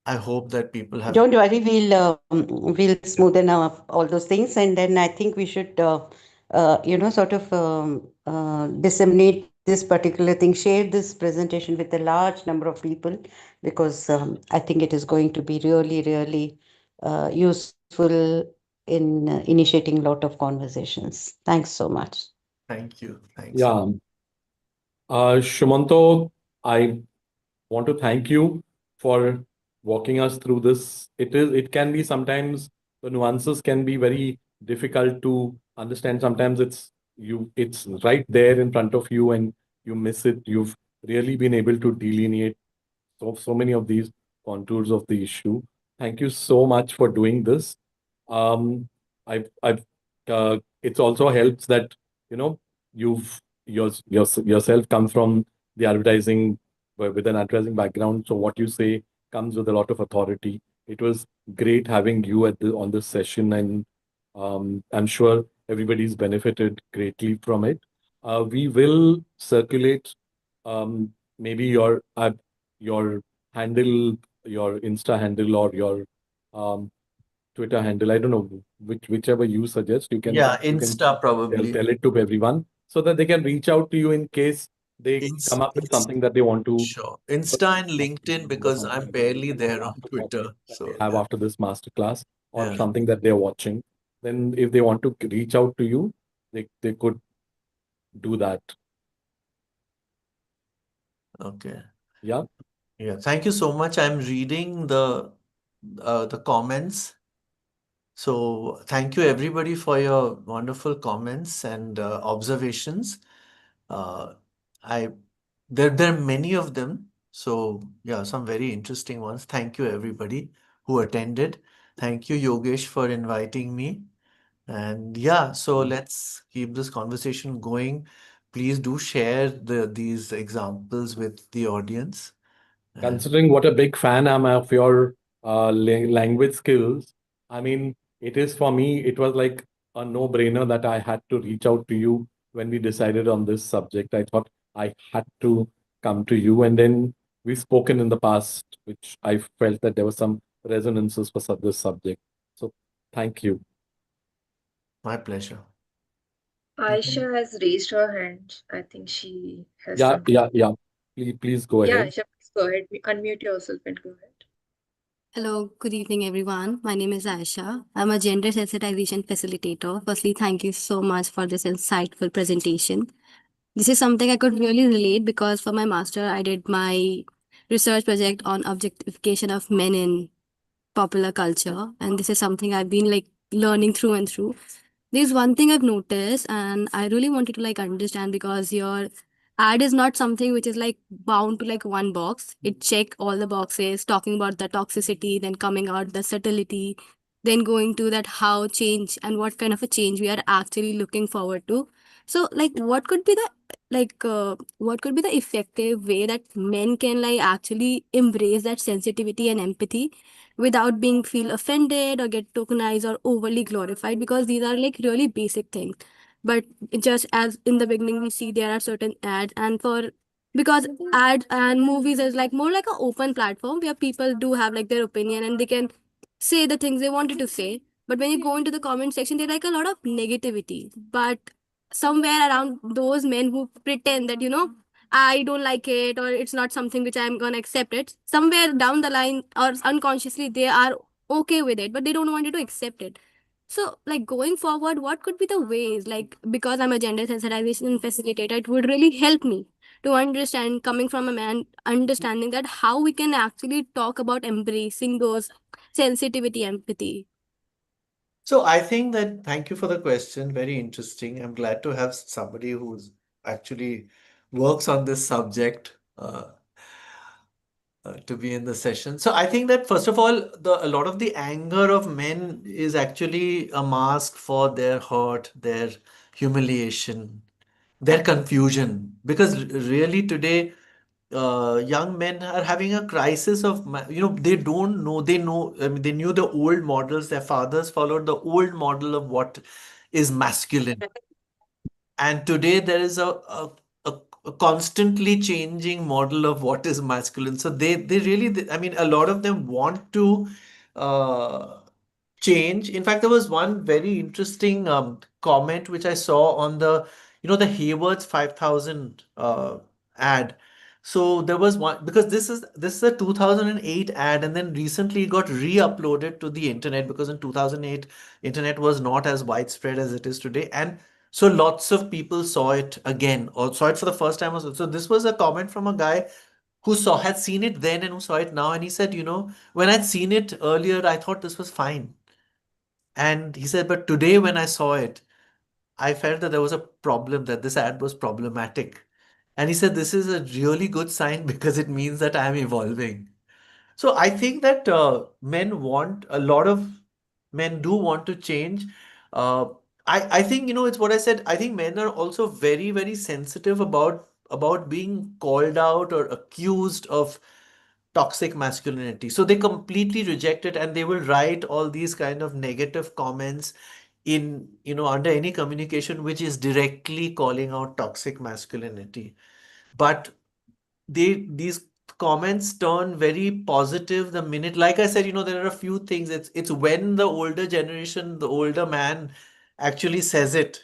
I hope that people have. Don't worry, we'll smoothen out all those things, and then I think we should, sort of disseminate this particular thing, share this presentation with a large number of people, because I think it is going to be really, really useful in initiating a lot of conversations. Thanks so much. Thank you. Thanks. Yeah. Shumanto, I want to thank you for walking us through this. It can be sometimes the nuances can be very difficult to understand. Sometimes it's right there in front of you and you miss it. You've really been able to delineate so many of these contours of the issue. Thank you so much for doing this. I've It also helps that you know you've yourself come from the advertising with an advertising background, so what you say comes with a lot of authority. It was great having you on this session, and I'm sure everybody's benefited greatly from it. We will circulate maybe your handle, your Insta handle, or your um, Twitter handle. I don't know whichever you suggest. Yeah, You can Insta probably. tell it to everyone so that they can reach out to you in case they come up with something that they want to. Sure. Insta and LinkedIn, because I'm barely there on Twitter. So Have after this masterclass or yeah. something that they're watching. Then if they want to reach out to you, they could do that. Okay. Yeah. Yeah. Thank you so much. I'm reading the comments. So thank you everybody for your wonderful comments and observations. Uh, I there are many of them. So yeah, some very interesting ones. Thank you everybody who attended. Thank you, Yogesh, for inviting me. And yeah, so let's keep this conversation going. Please do share these examples with the audience. Considering what a big fan I'm of your language skills, I mean, it is for me, it was like a no-brainer that I had to reach out to you when we decided on this subject. I thought I had to come to you, and then we've spoken in the past, which I felt that there was some resonances for this subject. So thank you. My pleasure. Aisha has raised her hand. I think she has Yeah, something. yeah. Please go Yeah, ahead. Aisha, please go ahead. Unmute yourself and go ahead. Hello, good evening, everyone. My name is Aisha. I'm a gender sensitization facilitator. Firstly, thank you so much for this insightful presentation. This is something I could really relate because for my master, I did my research project on objectification of men in popular culture, and this is something I've been like learning through and through. There's one thing I've noticed, and I really wanted to like understand because your ad is not something which is like bound to like one box. It check all the boxes, talking about the toxicity, then coming out the subtlety, then going to that how change and what kind of a change we are actually looking forward to. So like what could be the what could be the effective way that men can like actually embrace that sensitivity and empathy without being feel offended or get tokenized or overly glorified, because these are like really basic things. But just as in the beginning we see there are certain ads, and for because ads and movies is like more like an open platform where people do have like their opinion and they can say the things they wanted to say. But when you go into the comment section, there's like a lot of negativity. But somewhere around those men who pretend that, you know, I don't like it or it's not something which I'm gonna accept it. Somewhere down the line or unconsciously they are okay with it, but they don't want you to accept it. So, like going forward, what could be the ways? Like, because I'm a gender sensitization facilitator, it would really help me to understand, coming from a man, understanding that how we can actually talk about embracing those sensitivity, empathy. So I think that thank you for the question. Very interesting. I'm glad to have somebody who's actually works on this subject to be in the session. So I think that first of all, a lot of the anger of men is actually a mask for their hurt, their humiliation, their confusion. Because really today, young men are having a crisis of, they don't know, they know, I mean, they knew the old models, their fathers followed the old model of what is masculine. And today there is a constantly changing model of what is masculine. So they really, I mean, a lot of them want to uh, change. In fact, there was one very interesting comment which I saw on the Hayward's 5000 ad. So there was one because this is a 2008 ad, and then recently it got re-uploaded to the internet because in 2008 internet was not as widespread as it is today, and so lots of people saw it again or saw it for the first time also. So this was a comment from a guy who had seen it then and who saw it now, and he said, when I'd seen it earlier, I thought this was fine. And he said, but today when I saw it, I felt that there was a problem, that this ad was problematic. And he said, this is a really good sign because it means that I am evolving. So I think that a lot of men do want to change. Uh, I think, it's what I said. I think men are also very, very sensitive about being called out or accused of toxic masculinity. So they completely reject it and they will write all these kind of negative comments in, under any communication which is directly calling out toxic masculinity. But these comments turn very positive the minute, like I said, there are a few things. It's when the older generation, the older man actually says it,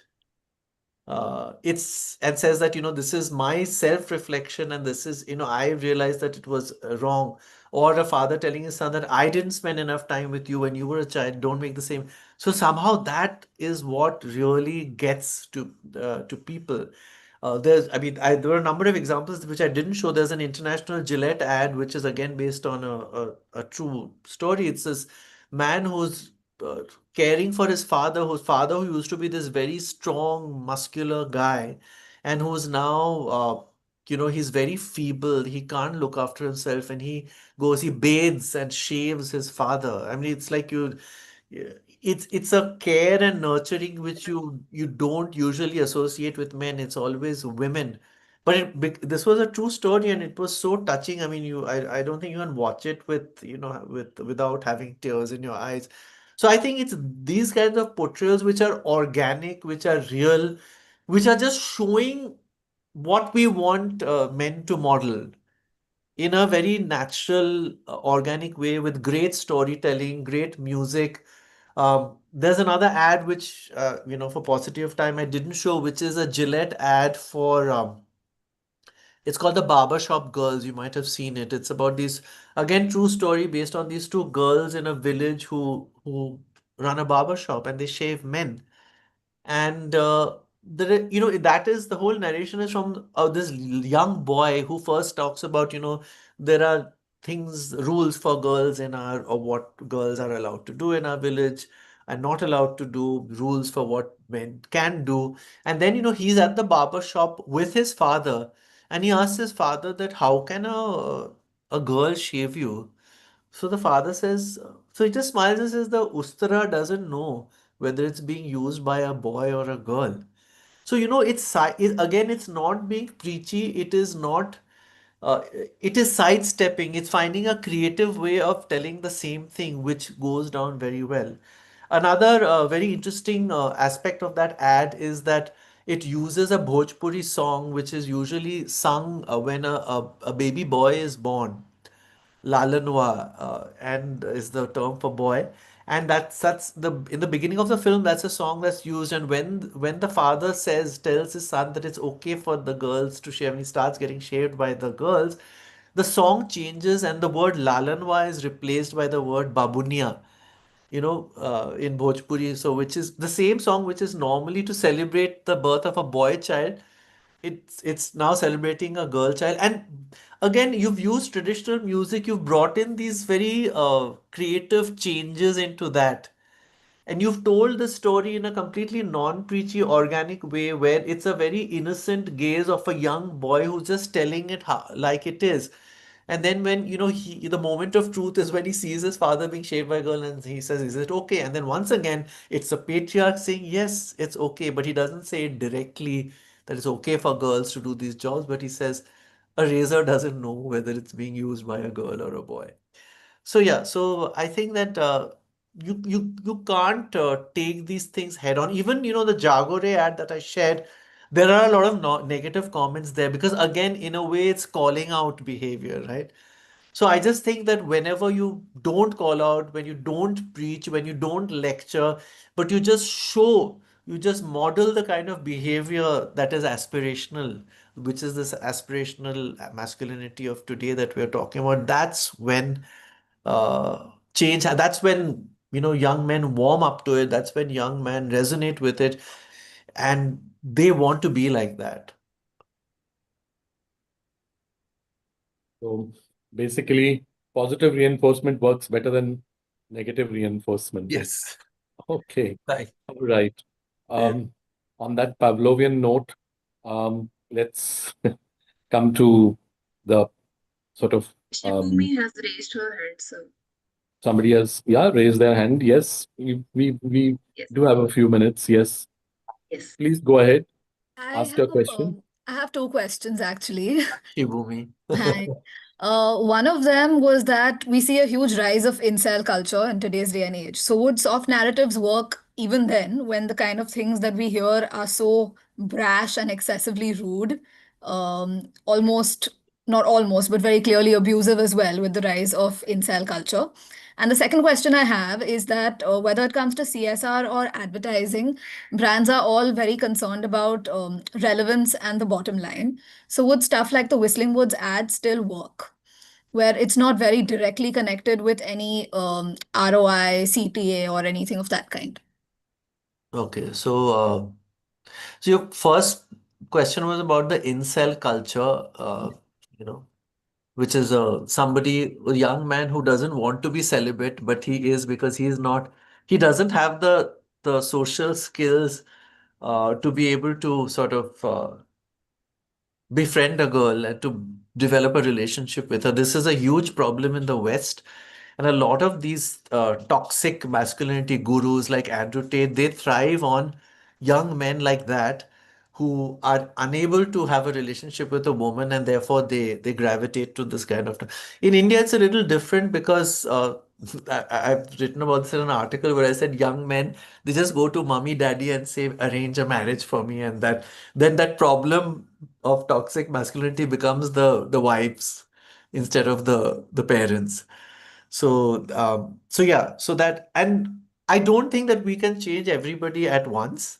it's and says that this is my self-reflection and this is I realized that it was wrong, or a father telling his son that I didn't spend enough time with you when you were a child, don't make the same. So somehow that is what really gets to people. There were a number of examples which I didn't show. There's an international Gillette ad, which is again based on a true story. It's this man who's uh, caring for his father, whose father who used to be this very strong, muscular guy, and who's now, he's very feeble. He can't look after himself, and he bathes and shaves his father. I mean, it's like yeah, it's a care and nurturing which you don't usually associate with men. It's always women. But this was a true story, and it was so touching. I mean, I don't think you can watch it without having tears in your eyes. So I think it's these kinds of portrayals which are organic, which are real, which are just showing what we want men to model. in a very natural, organic way with great storytelling, great music. There's another ad which, for paucity of time, I didn't show, which is a Gillette ad for. It's called the Barber Shop Girls. You might have seen it. It's about these, again, true story based on these two girls in a village who run a barber shop and they shave men. And that is the whole narration is from this young boy who first talks about, there are things, rules for girls in our, or what girls are allowed to do in our village and not allowed to do, rules for what men can do. And then, he's at the barber shop with his father, and he asks his father that how can a girl shave you? So the father says, so he just smiles and says the Ustara doesn't know whether it's being used by a boy or a girl. So, again, it's not being preachy. It is not, uh, it is sidestepping. It's finding a creative way of telling the same thing, which goes down very well. Another very interesting aspect of that ad is that it uses a Bhojpuri song, which is usually sung when a baby boy is born. Lalanwa, and is the term for boy. And that's the in the beginning of the film, that's a song that's used. And when the father tells his son that it's okay for the girls to shave, and he starts getting shaved by the girls, the song changes and the word Lalanwa is replaced by the word Babunia, in Bhojpuri. So, which is the same song which is normally to celebrate the birth of a boy child. It's now celebrating a girl child. And again, you've used traditional music, you've brought in these very creative changes into that. And you've told the story in a completely non-preachy, organic way where it's a very innocent gaze of a young boy who's just telling it like it is. And then when, the moment of truth is when he sees his father being shaved by a girl and he says, is it okay? And then once again, it's a patriarch saying, yes, it's okay. But he doesn't say it directly that it's okay for girls to do these jobs. But he says, a razor doesn't know whether it's being used by a girl or a boy. So yeah, so I think that you can't take these things head on. Even the Jagore ad that I shared, there are a lot of no negative comments there because again, in a way, it's calling out behavior, right? So I just think that whenever you don't call out, when you don't preach, when you don't lecture, but you just show, you just model the kind of behavior that is aspirational, which is this aspirational masculinity of today that we're talking about. That's when change. That's when young men warm up to it. That's when young men resonate with it, and they want to be like that. So basically, positive reinforcement works better than negative reinforcement. Yes. Okay. Right. All right. On that Pavlovian note, let's come to the sort of Shibumi has raised her hand, so somebody has raised their hand. Yes, we yes, do have a few minutes. Yes, yes. please go ahead. I Ask your have question. I have two questions actually. Shibumi. Hi. One of them was that we see a huge rise of incel culture in today's day and age. So would soft narratives work even then when the kind of things that we hear are so brash and excessively rude, almost, not almost, but very clearly abusive as well with the rise of incel culture? And the second question I have is that whether it comes to CSR or advertising, brands are all very concerned about relevance and the bottom line. So would stuff like the Whistling Woods ad still work, where it's not very directly connected with any ROI, CTA, or anything of that kind? Okay, so your first question was about the incel culture, you know, which is a young man who doesn't want to be celibate, but he is because he doesn't have the social skills to be able to sort of befriend a girl and to develop a relationship with her. This is a huge problem in the West. And a lot of these toxic masculinity gurus like Andrew Tate, they thrive on young men like that who are unable to have a relationship with a woman, and therefore they gravitate to this kind of. In India, it's a little different because I've written about this in an article where I said young men, they just go to mommy, daddy and say, arrange a marriage for me, and then that problem of toxic masculinity becomes the wives. instead of the parents. So yeah, so that, and I don't think that we can change everybody at once.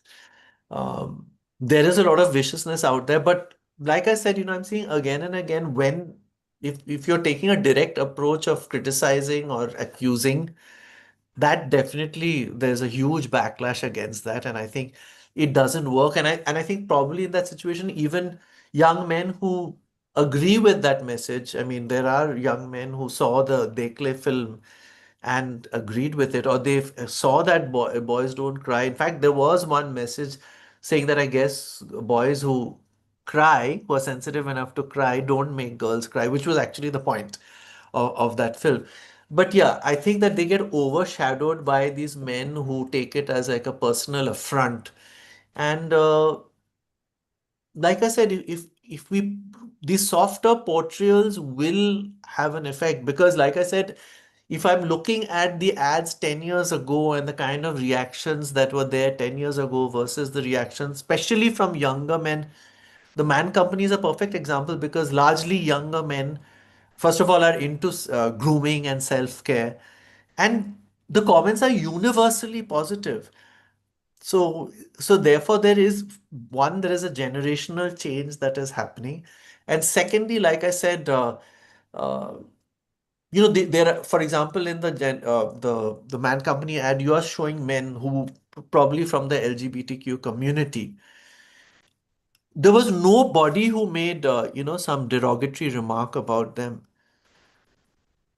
There is a lot of viciousness out there, but like I said, I'm seeing again and again, when if you're taking a direct approach of criticizing or accusing, that definitely there's a huge backlash against that, and I think it doesn't work. And I think probably in that situation, even young men who agree with that message, I mean, there are young men who saw the Dekle film and agreed with it, or they saw that boys don't cry. In fact, there was one message saying that I guess boys who cry, who are sensitive enough to cry, don't make girls cry, which was actually the point of that film. But yeah, I think that they get overshadowed by these men who take it as like a personal affront. And like I said, if we these softer portrayals will have an effect, because like I said, if I'm looking at the ads 10 years ago and the kind of reactions that were there 10 years ago versus the reactions, especially from younger men, the Man Company is a perfect example because largely younger men, first of all, are into grooming and self-care. And the comments are universally positive. So therefore, there is a generational change that is happening. And secondly, like I said, uh, there are, for example, in the Man Company ad, you are showing men who probably from the LGBTQ community. There was nobody who made some derogatory remark about them.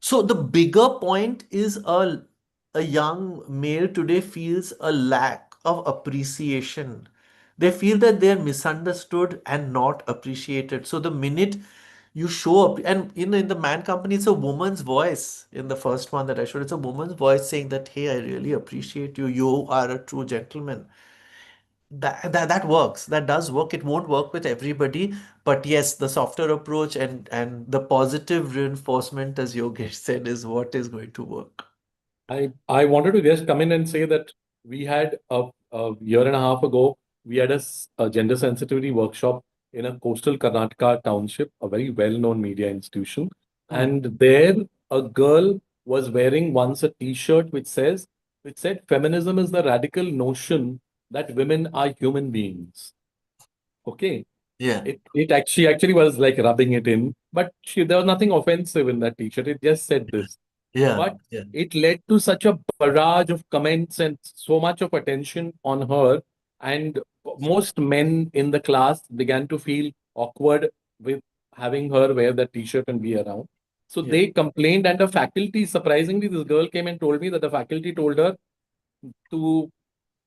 So the bigger point is a young male today feels a lack of appreciation. They feel that they're misunderstood and not appreciated. So the minute you show up, and in the Man Company, it's a woman's voice. In the first one that I showed, it's a woman's voice saying that, hey, I really appreciate you. You are a true gentleman. That works. That does work. It won't work with everybody, but yes, the softer approach and the positive reinforcement, as Yogesh said, is what is going to work. I wanted to just come in and say that we had a year and a half ago, we had a gender sensitivity workshop in a coastal Karnataka township, a very well-known media institution. And there, a girl was wearing once a T-shirt which said, feminism is the radical notion that women are human beings. Okay. Yeah. She actually was like rubbing it in, but there was nothing offensive in that T-shirt. It just said this. Yeah. But Yeah. it led to such a barrage of comments and so much of attention on her. And most men in the class began to feel awkward with having her wear that T-shirt and be around. So Yeah. they complained, and the faculty, surprisingly, this girl came and told me that the faculty told her to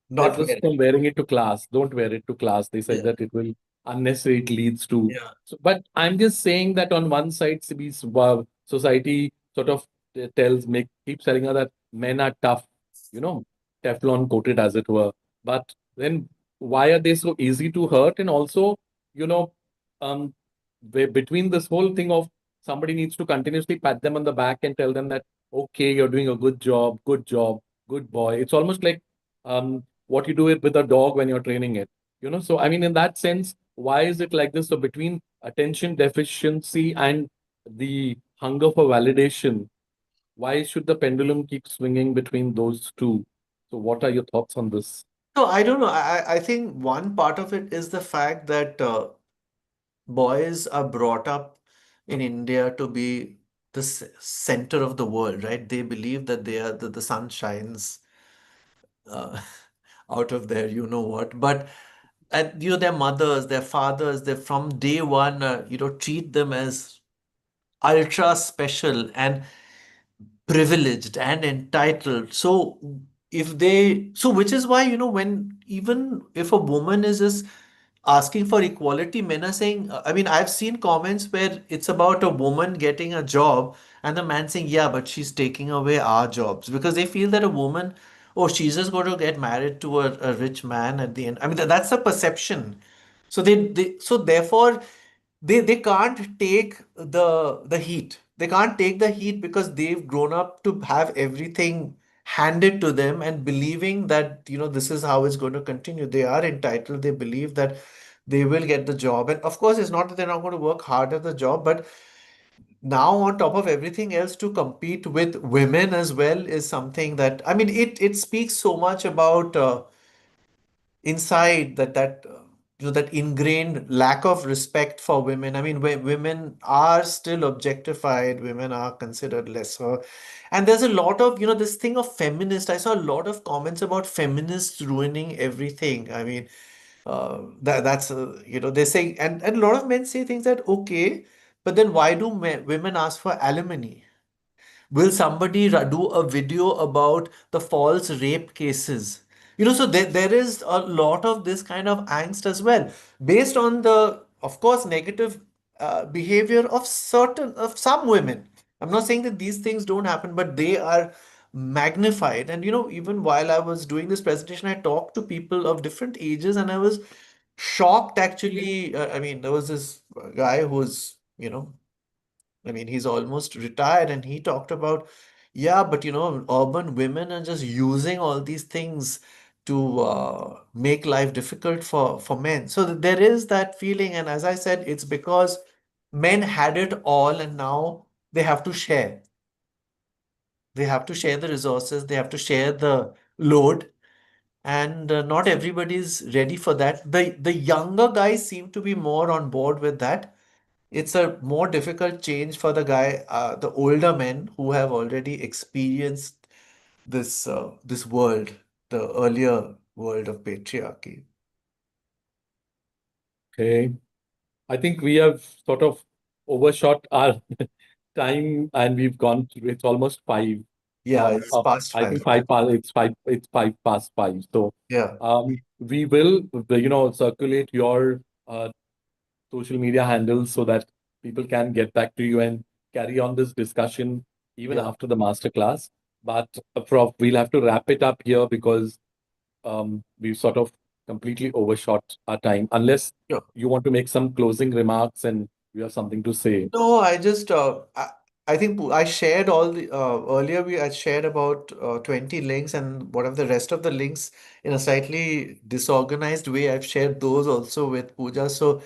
Not resist wear from wearing it to class. Don't wear it to class. They said Yeah. that it will unnecessary. It leads to. Yeah. So, but I'm just saying that on one side, society sort of keeps telling her that men are tough, Teflon coated as it were. But then why are they so easy to hurt? And also, you know, um, between this whole thing of somebody needs to continuously pat them on the back and tell them that okay, you're doing a good job, good boy. It's almost like what you do it with a dog when you're training it. So I mean, in that sense, why is it like this? So between attention deficiency and the hunger for validation, why should the pendulum keep swinging between those two? So what are your thoughts on this? No, I don't know. I think one part of it is the fact that boys are brought up in India to be the center of the world, right? They believe that they are the sun shines uh, out of their you know what. But and their mothers, their fathers, they from day one, treat them as ultra special and privileged and entitled. So which is why, when even if a woman is just asking for equality, men are saying, I mean, I've seen comments where it's about a woman getting a job and the man saying, yeah, but she's taking away our jobs because they feel that a woman, oh, she's just going to get married to a rich man at the end. I mean, that's a perception. So therefore they can't take the heat. They can't take the heat because they've grown up to have everything handed to them and believing that this is how it's going to continue. They are entitled. They believe that they will get the job, and of course it's not that they're not going to work hard at the job, but now on top of everything else to compete with women as well is something that, I mean, it speaks so much about inside that ingrained lack of respect for women. I mean, women are still objectified, women are considered lesser, and there's a lot of this thing of feminist. I saw a lot of comments about feminists ruining everything. I mean, that's they say, and a lot of men say things that okay, but then why do women ask for alimony? Will somebody do a video about the false rape cases? So there is a lot of this kind of angst as well, based on the, of course, negative behavior of some women. I'm not saying that these things don't happen, but they are magnified. And even while I was doing this presentation, I talked to people of different ages, and I was shocked actually. I mean, there was this guy who's, I mean, he's almost retired, and he talked about, yeah, but urban women are just using all these things to make life difficult for men. So there is that feeling, and as I said, it's because men had it all, and now they have to share. They have to share the resources, they have to share the load, and not everybody's ready for that. The younger guys seem to be more on board with that. It's a more difficult change for the older men who have already experienced this world, the earlier world of patriarchy. Okay. I think we have sort of overshot our time, and we've gone through, it's almost five. Yeah, it's past I five. think it's five past five. So Yeah. we will, circulate your social media handles so that people can get back to you and carry on this discussion even Yeah. after the masterclass. But Prof, we'll have to wrap it up here because we've sort of completely overshot our time. Unless Sure. you want to make some closing remarks and you have something to say. No, I think I shared all the earlier I shared about 20 links, and what of the rest of the links in a slightly disorganized way. I've shared those also with Pooja. So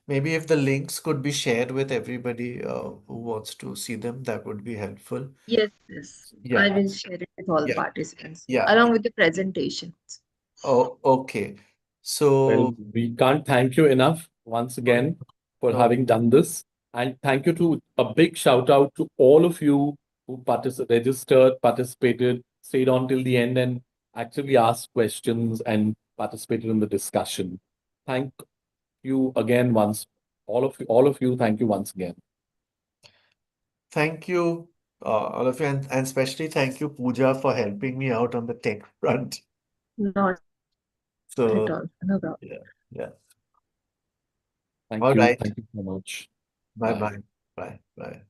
maybe if the links could be shared with everybody who wants to see them, that would be helpful. Yes, yes. Yeah. I will share it with all the Yeah. participants Yeah. along with the presentations. Oh, okay. Well, So we can't thank you enough once again for no, having done this. And thank you to a big shout out to all of you who registered, participated, stayed on till the end, and actually asked questions and participated in the discussion. Thank you again once. All of you, thank you once again. thank you, all of you, and especially thank you, Pooja, for helping me out on the tech front. Not at all. So No problem. yeah, yeah. Thank All you. right. Thank you so much. Bye Bye. bye. Bye bye.